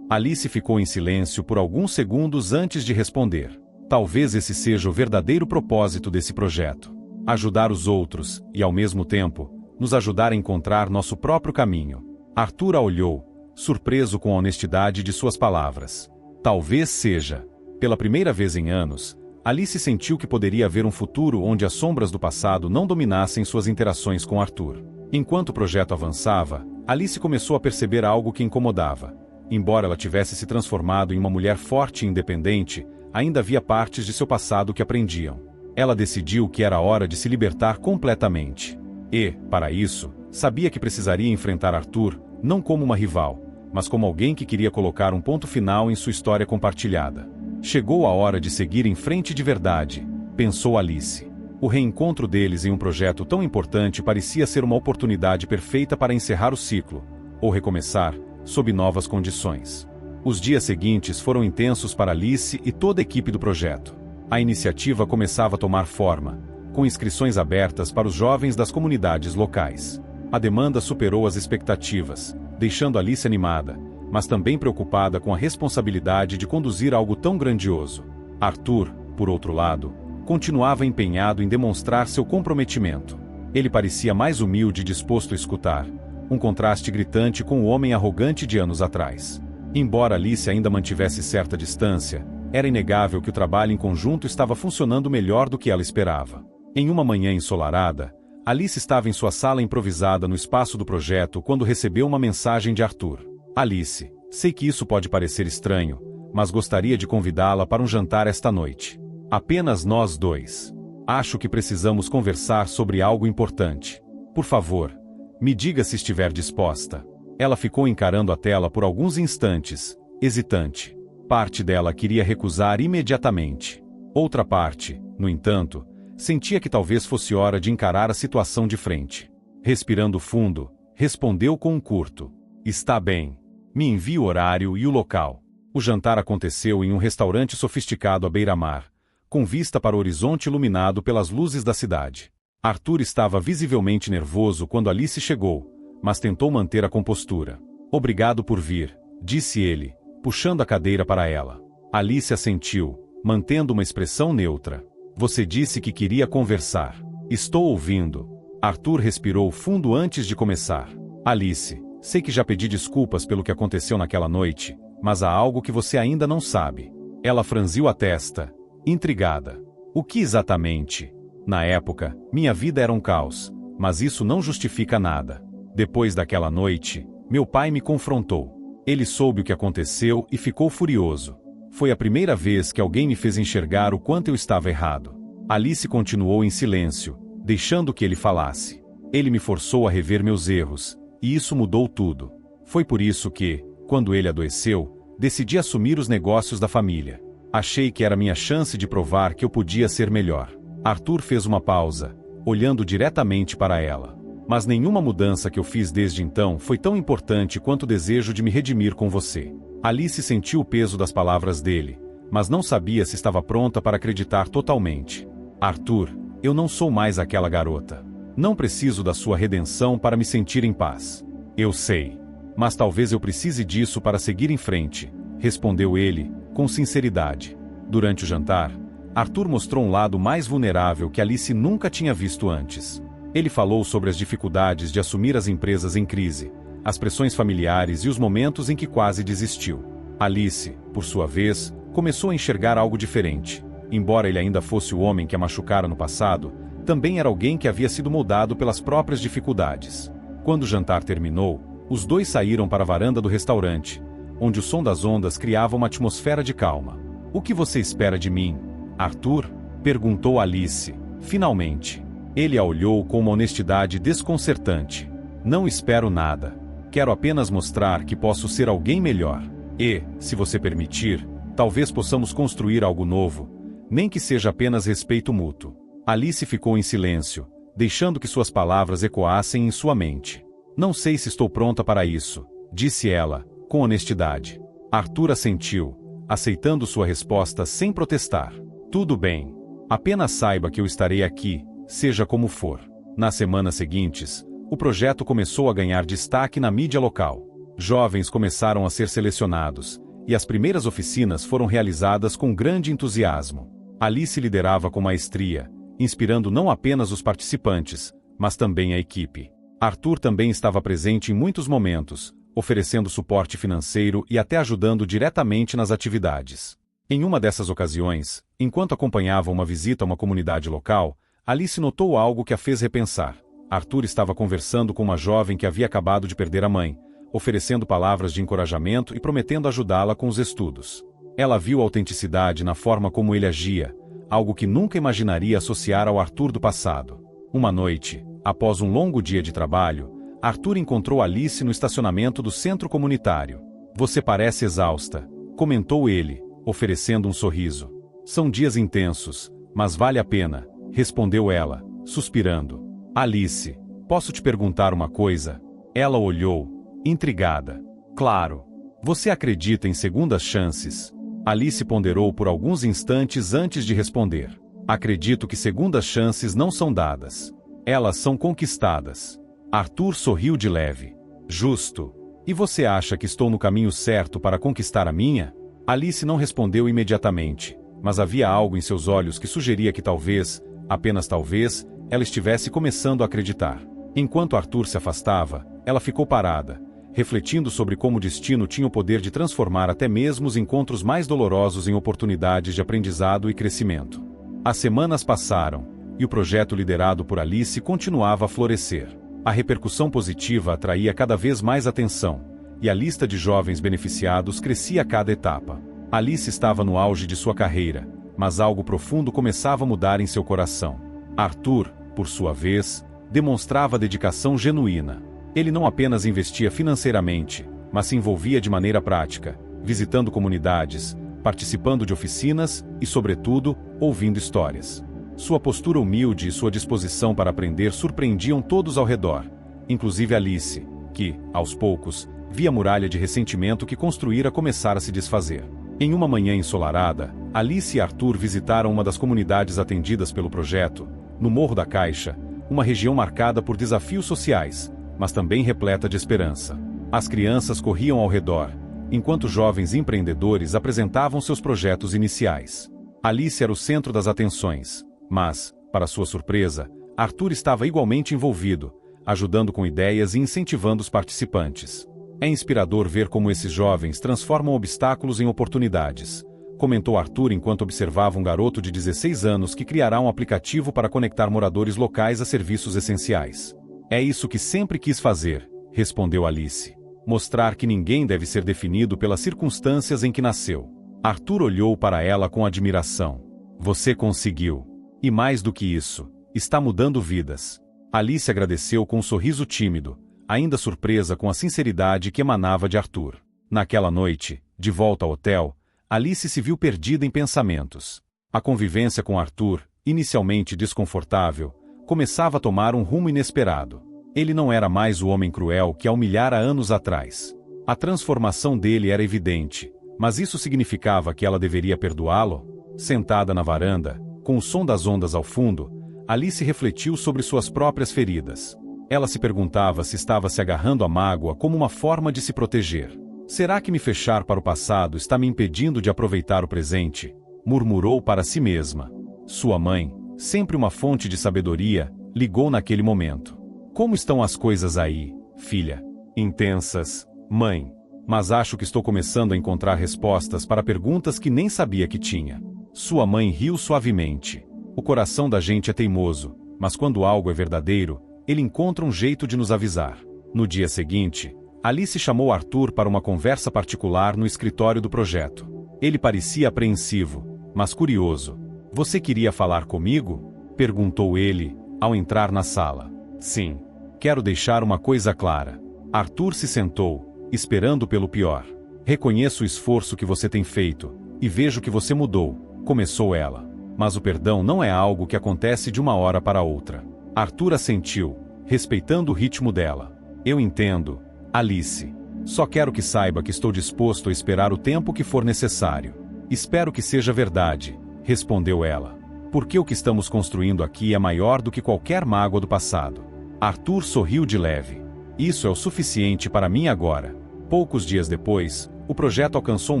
Alice ficou em silêncio por alguns segundos antes de responder. Talvez esse seja o verdadeiro propósito desse projeto. Ajudar os outros e, ao mesmo tempo, nos ajudar a encontrar nosso próprio caminho. Arthur a olhou, surpreso com a honestidade de suas palavras. Talvez seja. Pela primeira vez em anos, Alice sentiu que poderia haver um futuro onde as sombras do passado não dominassem suas interações com Arthur. Enquanto o projeto avançava, Alice começou a perceber algo que incomodava. Embora ela tivesse se transformado em uma mulher forte e independente, ainda havia partes de seu passado que aprendiam. Ela decidiu que era hora de se libertar completamente. E, para isso, sabia que precisaria enfrentar Arthur, não como uma rival, mas como alguém que queria colocar um ponto final em sua história compartilhada. Chegou a hora de seguir em frente de verdade, pensou Alice. O reencontro deles em um projeto tão importante parecia ser uma oportunidade perfeita para encerrar o ciclo, ou recomeçar, sob novas condições. Os dias seguintes foram intensos para Alice e toda a equipe do projeto. A iniciativa começava a tomar forma, com inscrições abertas para os jovens das comunidades locais. A demanda superou as expectativas, deixando Alice animada, mas também preocupada com a responsabilidade de conduzir algo tão grandioso. Arthur, por outro lado, continuava empenhado em demonstrar seu comprometimento. Ele parecia mais humilde e disposto a escutar, um contraste gritante com o homem arrogante de anos atrás. Embora Alice ainda mantivesse certa distância, Era inegável que o trabalho em conjunto estava funcionando melhor do que ela esperava. Em uma manhã ensolarada, Alice estava em sua sala improvisada no espaço do projeto quando recebeu uma mensagem de Arthur. Alice, sei que isso pode parecer estranho, mas gostaria de convidá-la para um jantar esta noite. Apenas nós dois. Acho que precisamos conversar sobre algo importante. Por favor, me diga se estiver disposta. Ela ficou encarando a tela por alguns instantes, hesitante. Parte dela queria recusar imediatamente. Outra parte, no entanto, sentia que talvez fosse hora de encarar a situação de frente. Respirando fundo, respondeu com um curto: está bem. Me envie o horário e o local. O jantar aconteceu em um restaurante sofisticado à beira-mar, com vista para o horizonte iluminado pelas luzes da cidade. Arthur estava visivelmente nervoso quando Alice chegou, mas tentou manter a compostura. Obrigado por vir, disse ele, puxando a cadeira para ela. Alice assentiu, mantendo uma expressão neutra. Você disse que queria conversar. Estou ouvindo. Arthur respirou fundo antes de começar. Alice, sei que já pedi desculpas pelo que aconteceu naquela noite, mas há algo que você ainda não sabe. Ela franziu a testa, intrigada. O que exatamente? Na época, minha vida era um caos, mas isso não justifica nada. Depois daquela noite, meu pai me confrontou. Ele soube o que aconteceu e ficou furioso. Foi a primeira vez que alguém me fez enxergar o quanto eu estava errado. Alice continuou em silêncio, deixando que ele falasse. Ele me forçou a rever meus erros, e isso mudou tudo. Foi por isso que, quando ele adoeceu, decidi assumir os negócios da família. Achei que era minha chance de provar que eu podia ser melhor. Arthur fez uma pausa, olhando diretamente para ela. Mas nenhuma mudança que eu fiz desde então foi tão importante quanto o desejo de me redimir com você. Alice sentiu o peso das palavras dele, mas não sabia se estava pronta para acreditar totalmente. Arthur, eu não sou mais aquela garota. Não preciso da sua redenção para me sentir em paz. Eu sei. Mas talvez eu precise disso para seguir em frente, respondeu ele, com sinceridade. Durante o jantar, Arthur mostrou um lado mais vulnerável que Alice nunca tinha visto antes. Ele falou sobre as dificuldades de assumir as empresas em crise, as pressões familiares e os momentos em que quase desistiu. Alice, por sua vez, começou a enxergar algo diferente. Embora ele ainda fosse o homem que a machucara no passado, também era alguém que havia sido moldado pelas próprias dificuldades. Quando o jantar terminou, os dois saíram para a varanda do restaurante, onde o som das ondas criava uma atmosfera de calma. O que você espera de mim, Arthur? Perguntou Alice, finalmente. Ele a olhou com uma honestidade desconcertante. Não espero nada. Quero apenas mostrar que posso ser alguém melhor. E, se você permitir, talvez possamos construir algo novo, nem que seja apenas respeito mútuo. Alice ficou em silêncio, deixando que suas palavras ecoassem em sua mente. Não sei se estou pronta para isso, disse ela, com honestidade. Arthur assentiu, aceitando sua resposta sem protestar. Tudo bem. Apenas saiba que eu estarei aqui, seja como for. Nas semanas seguintes, o projeto começou a ganhar destaque na mídia local. Jovens começaram a ser selecionados, e as primeiras oficinas foram realizadas com grande entusiasmo. Alice liderava com maestria, inspirando não apenas os participantes, mas também a equipe. Arthur também estava presente em muitos momentos, oferecendo suporte financeiro e até ajudando diretamente nas atividades. Em uma dessas ocasiões, enquanto acompanhava uma visita a uma comunidade local, Alice notou algo que a fez repensar. Arthur estava conversando com uma jovem que havia acabado de perder a mãe, oferecendo palavras de encorajamento e prometendo ajudá-la com os estudos. Ela viu autenticidade na forma como ele agia, algo que nunca imaginaria associar ao Arthur do passado. Uma noite, após um longo dia de trabalho, Arthur encontrou Alice no estacionamento do centro comunitário. Você parece exausta, comentou ele, oferecendo um sorriso. São dias intensos, mas vale a pena, respondeu ela, suspirando. Alice, posso te perguntar uma coisa? Ela olhou, intrigada. Claro. Você acredita em segundas chances? Alice ponderou por alguns instantes antes de responder. Acredito que segundas chances não são dadas. Elas são conquistadas. Arthur sorriu de leve. Justo. E você acha que estou no caminho certo para conquistar a minha? Alice não respondeu imediatamente, mas havia algo em seus olhos que sugeria que talvez, apenas talvez, ela estivesse começando a acreditar. Enquanto Arthur se afastava, ela ficou parada, refletindo sobre como o destino tinha o poder de transformar até mesmo os encontros mais dolorosos em oportunidades de aprendizado e crescimento. As semanas passaram, e o projeto liderado por Alice continuava a florescer. A repercussão positiva atraía cada vez mais atenção, e a lista de jovens beneficiados crescia a cada etapa. Alice estava no auge de sua carreira, mas algo profundo começava a mudar em seu coração. Arthur, por sua vez, demonstrava dedicação genuína. Ele não apenas investia financeiramente, mas se envolvia de maneira prática, visitando comunidades, participando de oficinas e, sobretudo, ouvindo histórias. Sua postura humilde e sua disposição para aprender surpreendiam todos ao redor, inclusive Alice, que, aos poucos, via a muralha de ressentimento que construíra começar a se desfazer. Em uma manhã ensolarada, Alice e Arthur visitaram uma das comunidades atendidas pelo projeto, no Morro da Caixa, uma região marcada por desafios sociais, mas também repleta de esperança. As crianças corriam ao redor, enquanto jovens empreendedores apresentavam seus projetos iniciais. Alice era o centro das atenções, mas, para sua surpresa, Arthur estava igualmente envolvido, ajudando com ideias e incentivando os participantes. É inspirador ver como esses jovens transformam obstáculos em oportunidades, comentou Arthur enquanto observava um garoto de 16 anos que criará um aplicativo para conectar moradores locais a serviços essenciais. É isso que sempre quis fazer, respondeu Alice. Mostrar que ninguém deve ser definido pelas circunstâncias em que nasceu. Arthur olhou para ela com admiração. Você conseguiu. E mais do que isso, está mudando vidas. Alice agradeceu com um sorriso tímido, ainda surpresa com a sinceridade que emanava de Arthur. Naquela noite, de volta ao hotel, Alice se viu perdida em pensamentos. A convivência com Arthur, inicialmente desconfortável, começava a tomar um rumo inesperado. Ele não era mais o homem cruel que a humilhara anos atrás. A transformação dele era evidente, mas isso significava que ela deveria perdoá-lo? Sentada na varanda, com o som das ondas ao fundo, Alice refletiu sobre suas próprias feridas. Ela se perguntava se estava se agarrando à mágoa como uma forma de se proteger. Será que me fechar para o passado está me impedindo de aproveitar o presente? Murmurou para si mesma. Sua mãe, sempre uma fonte de sabedoria, ligou naquele momento. Como estão as coisas aí, filha? Intensas, mãe. Mas acho que estou começando a encontrar respostas para perguntas que nem sabia que tinha. Sua mãe riu suavemente. O coração da gente é teimoso, mas quando algo é verdadeiro, ele encontra um jeito de nos avisar. No dia seguinte, Alice chamou Arthur para uma conversa particular no escritório do projeto. Ele parecia apreensivo, mas curioso. Você queria falar comigo? Perguntou ele, ao entrar na sala. Sim. Quero deixar uma coisa clara. Arthur se sentou, esperando pelo pior. Reconheço o esforço que você tem feito, e vejo que você mudou, começou ela. Mas o perdão não é algo que acontece de uma hora para outra. Arthur assentiu, respeitando o ritmo dela. Eu entendo, Alice. Só quero que saiba que estou disposto a esperar o tempo que for necessário. Espero que seja verdade, respondeu ela. Porque o que estamos construindo aqui é maior do que qualquer mágoa do passado. Arthur sorriu de leve. Isso é o suficiente para mim agora. Poucos dias depois, o projeto alcançou um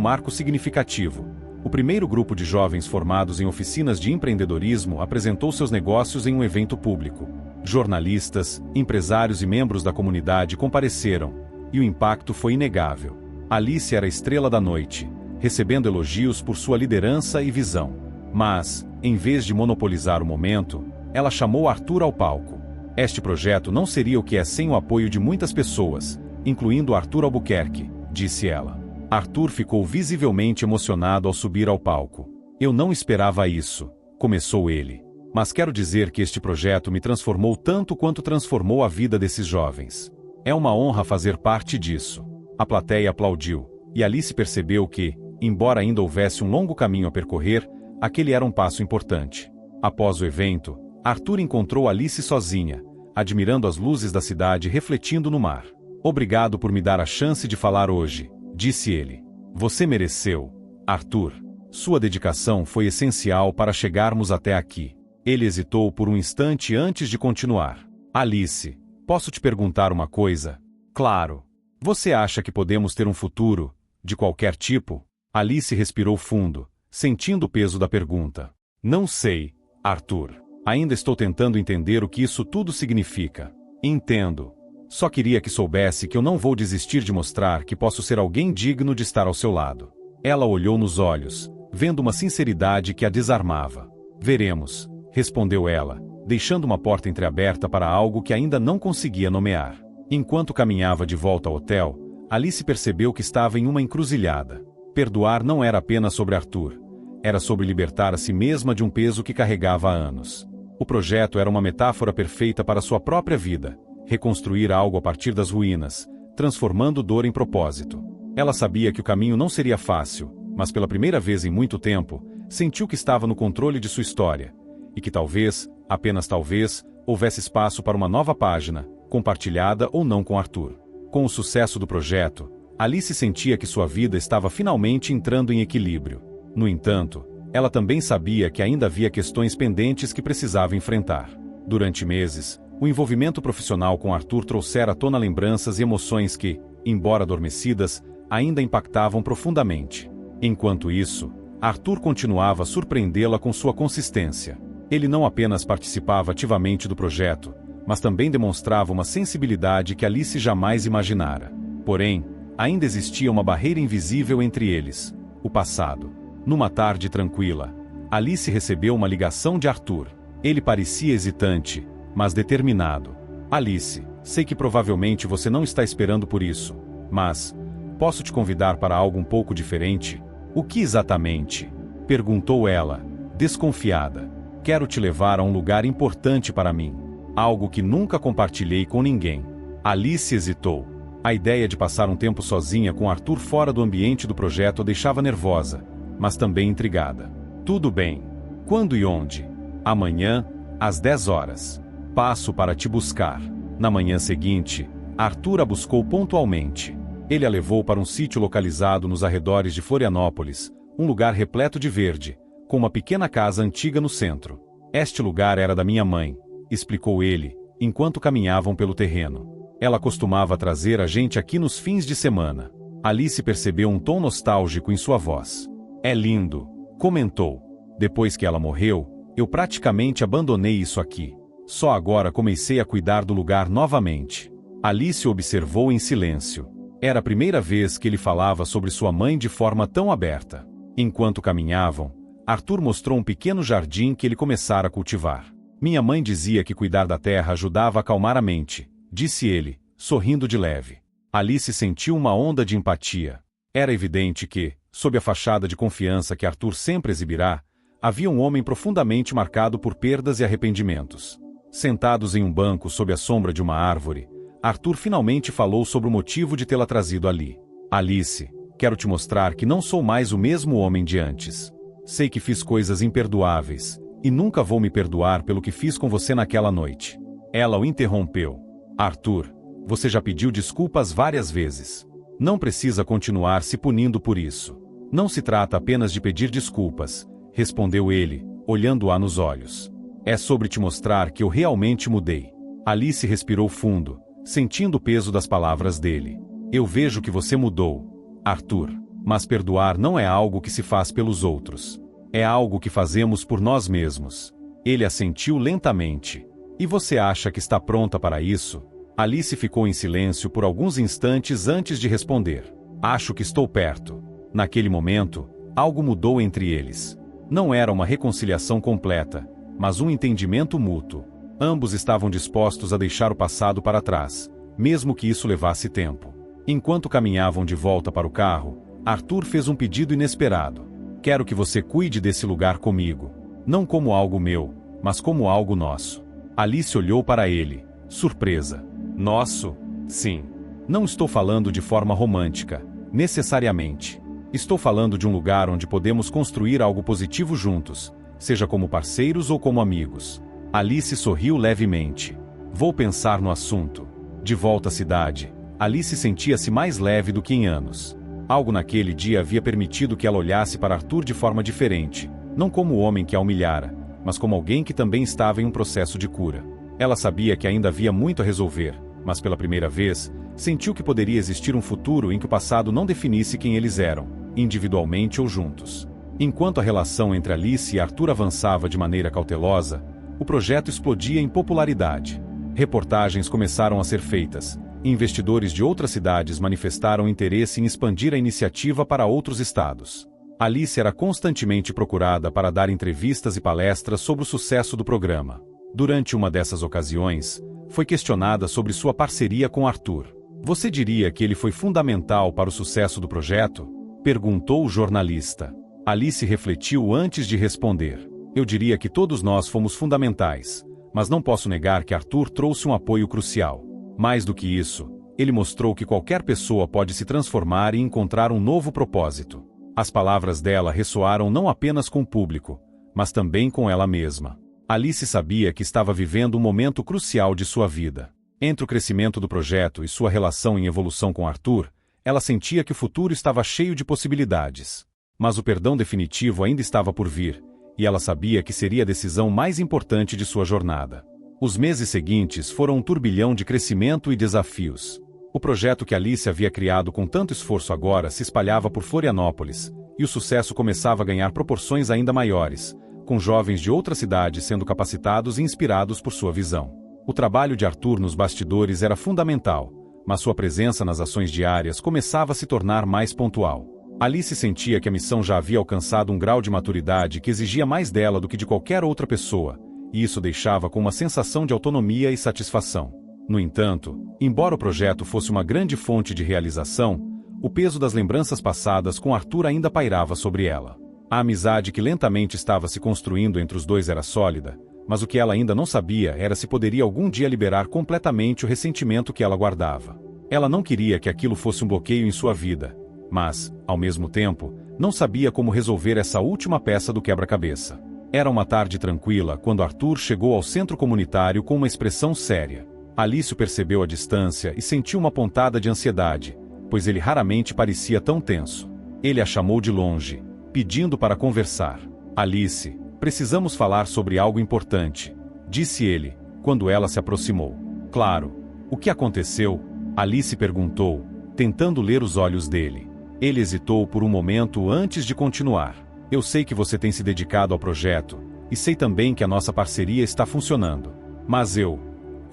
marco significativo. O primeiro grupo de jovens formados em oficinas de empreendedorismo apresentou seus negócios em um evento público. Jornalistas, empresários e membros da comunidade compareceram, e o impacto foi inegável. Alice era a estrela da noite, recebendo elogios por sua liderança e visão. Mas, em vez de monopolizar o momento, ela chamou Arthur ao palco. Este projeto não seria o que é sem o apoio de muitas pessoas, incluindo Arthur Albuquerque, disse ela. Arthur ficou visivelmente emocionado ao subir ao palco. Eu não esperava isso, começou ele. Mas quero dizer que este projeto me transformou tanto quanto transformou a vida desses jovens. É uma honra fazer parte disso. A plateia aplaudiu, e Alice percebeu que, embora ainda houvesse um longo caminho a percorrer, aquele era um passo importante. Após o evento, Arthur encontrou Alice sozinha, admirando as luzes da cidade refletindo no mar. Obrigado por me dar a chance de falar hoje, disse ele. Você mereceu, Arthur. Sua dedicação foi essencial para chegarmos até aqui. Ele hesitou por um instante antes de continuar. Alice, posso te perguntar uma coisa? Claro. Você acha que podemos ter um futuro, de qualquer tipo? Alice respirou fundo, sentindo o peso da pergunta. Não sei, Arthur. Ainda estou tentando entender o que isso tudo significa. Entendo. Só queria que soubesse que eu não vou desistir de mostrar que posso ser alguém digno de estar ao seu lado. Ela olhou nos olhos, vendo uma sinceridade que a desarmava. Veremos, respondeu ela, deixando uma porta entreaberta para algo que ainda não conseguia nomear. Enquanto caminhava de volta ao hotel, Alice percebeu que estava em uma encruzilhada. Perdoar não era apenas sobre Arthur. Era sobre libertar a si mesma de um peso que carregava há anos. O projeto era uma metáfora perfeita para sua própria vida. Reconstruir algo a partir das ruínas, transformando dor em propósito. Ela sabia que o caminho não seria fácil, mas pela primeira vez em muito tempo, sentiu que estava no controle de sua história, e que talvez, apenas talvez, houvesse espaço para uma nova página, compartilhada ou não com Arthur. Com o sucesso do projeto, Alice sentia que sua vida estava finalmente entrando em equilíbrio. No entanto, ela também sabia que ainda havia questões pendentes que precisava enfrentar. Durante meses, o envolvimento profissional com Arthur trouxera à tona lembranças e emoções que, embora adormecidas, ainda impactavam profundamente. Enquanto isso, Arthur continuava a surpreendê-la com sua consistência. Ele não apenas participava ativamente do projeto, mas também demonstrava uma sensibilidade que Alice jamais imaginara. Porém, ainda existia uma barreira invisível entre eles: o passado. Numa tarde tranquila, Alice recebeu uma ligação de Arthur. Ele parecia hesitante, mas determinado. Alice, sei que provavelmente você não está esperando por isso, mas posso te convidar para algo um pouco diferente? O que exatamente? Perguntou ela, desconfiada. Quero te levar a um lugar importante para mim. Algo que nunca compartilhei com ninguém. Alice hesitou. A ideia de passar um tempo sozinha com Arthur fora do ambiente do projeto a deixava nervosa, mas também intrigada. Tudo bem. Quando e onde? Amanhã, às 10 horas. Passo para te buscar. Na manhã seguinte, Arthur a buscou pontualmente. Ele a levou para um sítio localizado nos arredores de Florianópolis, um lugar repleto de verde, com uma pequena casa antiga no centro. Este lugar era da minha mãe, explicou ele, enquanto caminhavam pelo terreno. Ela costumava trazer a gente aqui nos fins de semana. Alice percebeu um tom nostálgico em sua voz. É lindo, comentou. Depois que ela morreu, eu praticamente abandonei isso aqui. Só agora comecei a cuidar do lugar novamente. Alice observou em silêncio. Era a primeira vez que ele falava sobre sua mãe de forma tão aberta. Enquanto caminhavam, Arthur mostrou um pequeno jardim que ele começara a cultivar. Minha mãe dizia que cuidar da terra ajudava a acalmar a mente, disse ele, sorrindo de leve. Alice sentiu uma onda de empatia. Era evidente que, sob a fachada de confiança que Arthur sempre exibirá, havia um homem profundamente marcado por perdas e arrependimentos. Sentados em um banco sob a sombra de uma árvore, Arthur finalmente falou sobre o motivo de tê-la trazido ali. Alice, quero te mostrar que não sou mais o mesmo homem de antes. Sei que fiz coisas imperdoáveis, e nunca vou me perdoar pelo que fiz com você naquela noite. Ela o interrompeu. Arthur, você já pediu desculpas várias vezes. Não precisa continuar se punindo por isso. Não se trata apenas de pedir desculpas, respondeu ele, olhando-a nos olhos. É sobre te mostrar que eu realmente mudei. Alice respirou fundo, sentindo o peso das palavras dele. Eu vejo que você mudou, Arthur. Mas perdoar não é algo que se faz pelos outros. É algo que fazemos por nós mesmos. Ele assentiu lentamente. E você acha que está pronta para isso? Alice ficou em silêncio por alguns instantes antes de responder. Acho que estou perto. Naquele momento, algo mudou entre eles. Não era uma reconciliação completa, mas um entendimento mútuo. Ambos estavam dispostos a deixar o passado para trás, mesmo que isso levasse tempo. Enquanto caminhavam de volta para o carro, Arthur fez um pedido inesperado. Quero que você cuide desse lugar comigo. Não como algo meu, mas como algo nosso. Alice olhou para ele, surpresa. Nosso? Sim. Não estou falando de forma romântica, necessariamente. Estou falando de um lugar onde podemos construir algo positivo juntos, seja como parceiros ou como amigos. Alice sorriu levemente. Vou pensar no assunto. De volta à cidade, Alice sentia-se mais leve do que em anos. Algo naquele dia havia permitido que ela olhasse para Arthur de forma diferente, não como o homem que a humilhara, mas como alguém que também estava em um processo de cura. Ela sabia que ainda havia muito a resolver, mas pela primeira vez, sentiu que poderia existir um futuro em que o passado não definisse quem eles eram, individualmente ou juntos. Enquanto a relação entre Alice e Arthur avançava de maneira cautelosa, o projeto explodia em popularidade. Reportagens começaram a ser feitas, e investidores de outras cidades manifestaram interesse em expandir a iniciativa para outros estados. Alice era constantemente procurada para dar entrevistas e palestras sobre o sucesso do programa. Durante uma dessas ocasiões, foi questionada sobre sua parceria com Arthur. Você diria que ele foi fundamental para o sucesso do projeto? Perguntou o jornalista. Alice refletiu antes de responder. Eu diria que todos nós fomos fundamentais, mas não posso negar que Arthur trouxe um apoio crucial. Mais do que isso, ele mostrou que qualquer pessoa pode se transformar e encontrar um novo propósito. As palavras dela ressoaram não apenas com o público, mas também com ela mesma. Alice sabia que estava vivendo um momento crucial de sua vida. Entre o crescimento do projeto e sua relação em evolução com Arthur, ela sentia que o futuro estava cheio de possibilidades. Mas o perdão definitivo ainda estava por vir, e ela sabia que seria a decisão mais importante de sua jornada. Os meses seguintes foram um turbilhão de crescimento e desafios. O projeto que Alice havia criado com tanto esforço agora se espalhava por Florianópolis, e o sucesso começava a ganhar proporções ainda maiores, com jovens de outras cidades sendo capacitados e inspirados por sua visão. O trabalho de Arthur nos bastidores era fundamental, mas sua presença nas ações diárias começava a se tornar mais pontual. Alice sentia que a missão já havia alcançado um grau de maturidade que exigia mais dela do que de qualquer outra pessoa, e isso deixava com uma sensação de autonomia e satisfação. No entanto, embora o projeto fosse uma grande fonte de realização, o peso das lembranças passadas com Arthur ainda pairava sobre ela. A amizade que lentamente estava se construindo entre os dois era sólida, mas o que ela ainda não sabia era se poderia algum dia liberar completamente o ressentimento que ela guardava. Ela não queria que aquilo fosse um bloqueio em sua vida, mas, ao mesmo tempo, não sabia como resolver essa última peça do quebra-cabeça. Era uma tarde tranquila quando Arthur chegou ao centro comunitário com uma expressão séria. Alice o percebeu à distância e sentiu uma pontada de ansiedade, pois ele raramente parecia tão tenso. Ele a chamou de longe, pedindo para conversar. Alice, precisamos falar sobre algo importante, disse ele, quando ela se aproximou. Claro. O que aconteceu? Alice perguntou, tentando ler os olhos dele. Ele hesitou por um momento antes de continuar. Eu sei que você tem se dedicado ao projeto, e sei também que a nossa parceria está funcionando. Mas eu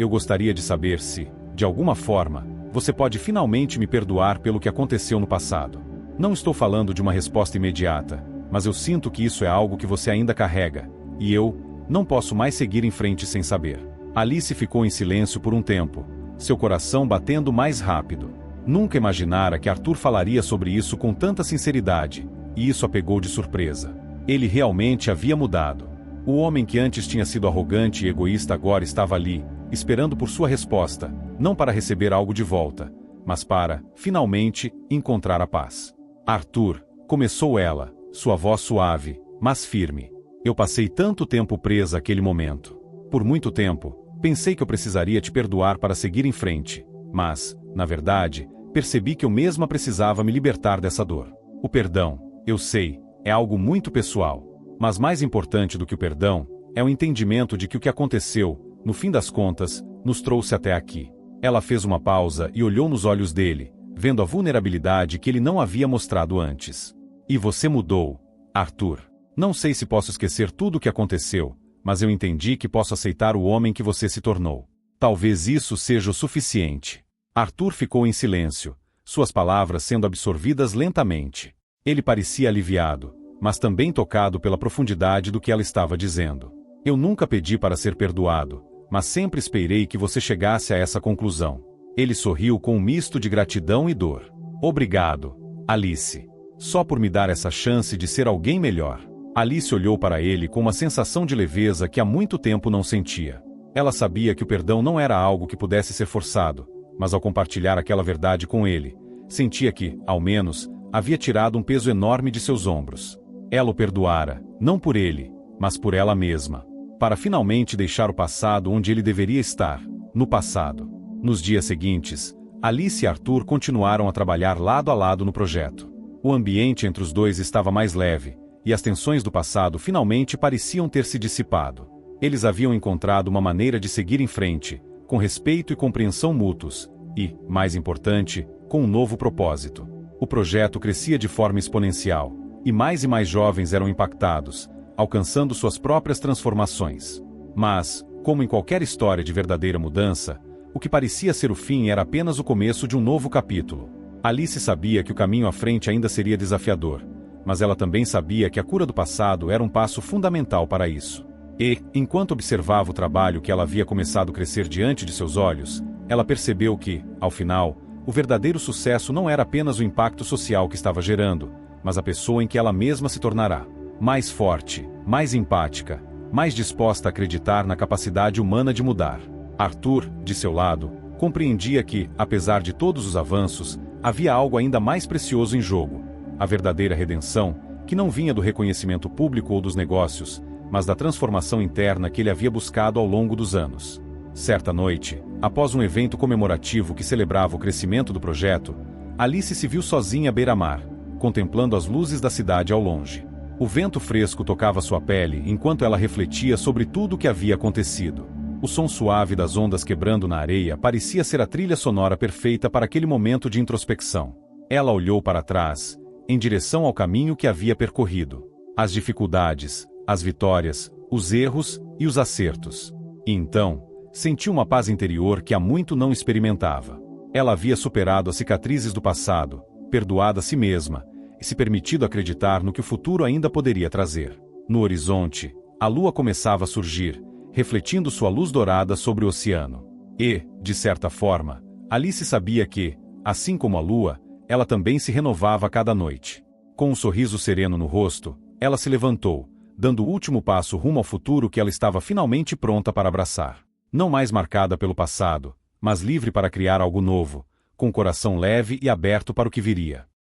gostaria de saber se, de alguma forma, você pode finalmente me perdoar pelo que aconteceu no passado. Não estou falando de uma resposta imediata, mas eu sinto que isso é algo que você ainda carrega, e eu não posso mais seguir em frente sem saber. Alice ficou em silêncio por um tempo, seu coração batendo mais rápido. Nunca imaginara que Arthur falaria sobre isso com tanta sinceridade, e isso a pegou de surpresa. Ele realmente havia mudado. O homem que antes tinha sido arrogante e egoísta agora estava ali, esperando por sua resposta, não para receber algo de volta, mas para, finalmente, encontrar a paz. Arthur, começou ela, sua voz suave, mas firme. Eu passei tanto tempo presa àquele momento. Por muito tempo, pensei que eu precisaria te perdoar para seguir em frente, mas, na verdade, percebi que eu mesma precisava me libertar dessa dor. O perdão, eu sei, é algo muito pessoal, mas mais importante do que o perdão, é o entendimento de que o que aconteceu, no fim das contas, nos trouxe até aqui. Ela fez uma pausa e olhou nos olhos dele, vendo a vulnerabilidade que ele não havia mostrado antes. E você mudou, Arthur. Não sei se posso esquecer tudo o que aconteceu, mas eu entendi que posso aceitar o homem que você se tornou. Talvez isso seja o suficiente. Arthur ficou em silêncio, suas palavras sendo absorvidas lentamente. Ele parecia aliviado, mas também tocado pela profundidade do que ela estava dizendo. Eu nunca pedi para ser perdoado, mas sempre esperei que você chegasse a essa conclusão. Ele sorriu com um misto de gratidão e dor. Obrigado, Alice. Só por me dar essa chance de ser alguém melhor. Alice olhou para ele com uma sensação de leveza que há muito tempo não sentia. Ela sabia que o perdão não era algo que pudesse ser forçado, mas ao compartilhar aquela verdade com ele, sentia que, ao menos, havia tirado um peso enorme de seus ombros. Ela o perdoara, não por ele, mas por ela mesma, para finalmente deixar o passado onde ele deveria estar, no passado. Nos dias seguintes, Alice e Arthur continuaram a trabalhar lado a lado no projeto. O ambiente entre os dois estava mais leve, e as tensões do passado finalmente pareciam ter se dissipado. Eles haviam encontrado uma maneira de seguir em frente, com respeito e compreensão mútuos, e, mais importante, com um novo propósito. O projeto crescia de forma exponencial, e mais jovens eram impactados, alcançando suas próprias transformações. Mas, Como em qualquer história de verdadeira mudança, o que parecia ser o fim era apenas o começo de um novo capítulo. Alice sabia que o caminho à frente ainda seria desafiador, mas ela também sabia que a cura do passado era um passo fundamental para isso. E, enquanto observava o trabalho que ela havia começado a crescer diante de seus olhos, ela percebeu que, ao final, o verdadeiro sucesso não era apenas o impacto social que estava gerando, mas a pessoa em que ela mesma se tornará. Mais forte, mais empática, mais disposta a acreditar na capacidade humana de mudar. Arthur, de seu lado, compreendia que, apesar de todos os avanços, havia algo ainda mais precioso em jogo: a verdadeira redenção, que não vinha do reconhecimento público ou dos negócios, mas da transformação interna que ele havia buscado ao longo dos anos. Certa noite, após um evento comemorativo que celebrava o crescimento do projeto, Alice se viu sozinha à beira-mar, contemplando as luzes da cidade ao longe. O vento fresco tocava sua pele enquanto ela refletia sobre tudo o que havia acontecido. O som suave das ondas quebrando na areia parecia ser a trilha sonora perfeita para aquele momento de introspecção. Ela olhou para trás, em direção ao caminho que havia percorrido. As dificuldades, as vitórias, os erros e os acertos. E então, sentiu uma paz interior que há muito não experimentava. Ela havia superado as cicatrizes do passado, perdoado a si mesma, e se permitido acreditar no que o futuro ainda poderia trazer. No horizonte, a lua começava a surgir, refletindo sua luz dourada sobre o oceano. E, de certa forma, Alice sabia que, assim como a lua, ela também se renovava a cada noite. Com um sorriso sereno no rosto, ela se levantou, dando o último passo rumo ao futuro que ela estava finalmente pronta para abraçar. Não mais marcada pelo passado, mas livre para criar algo novo, com o coração leve e aberto para o que viria.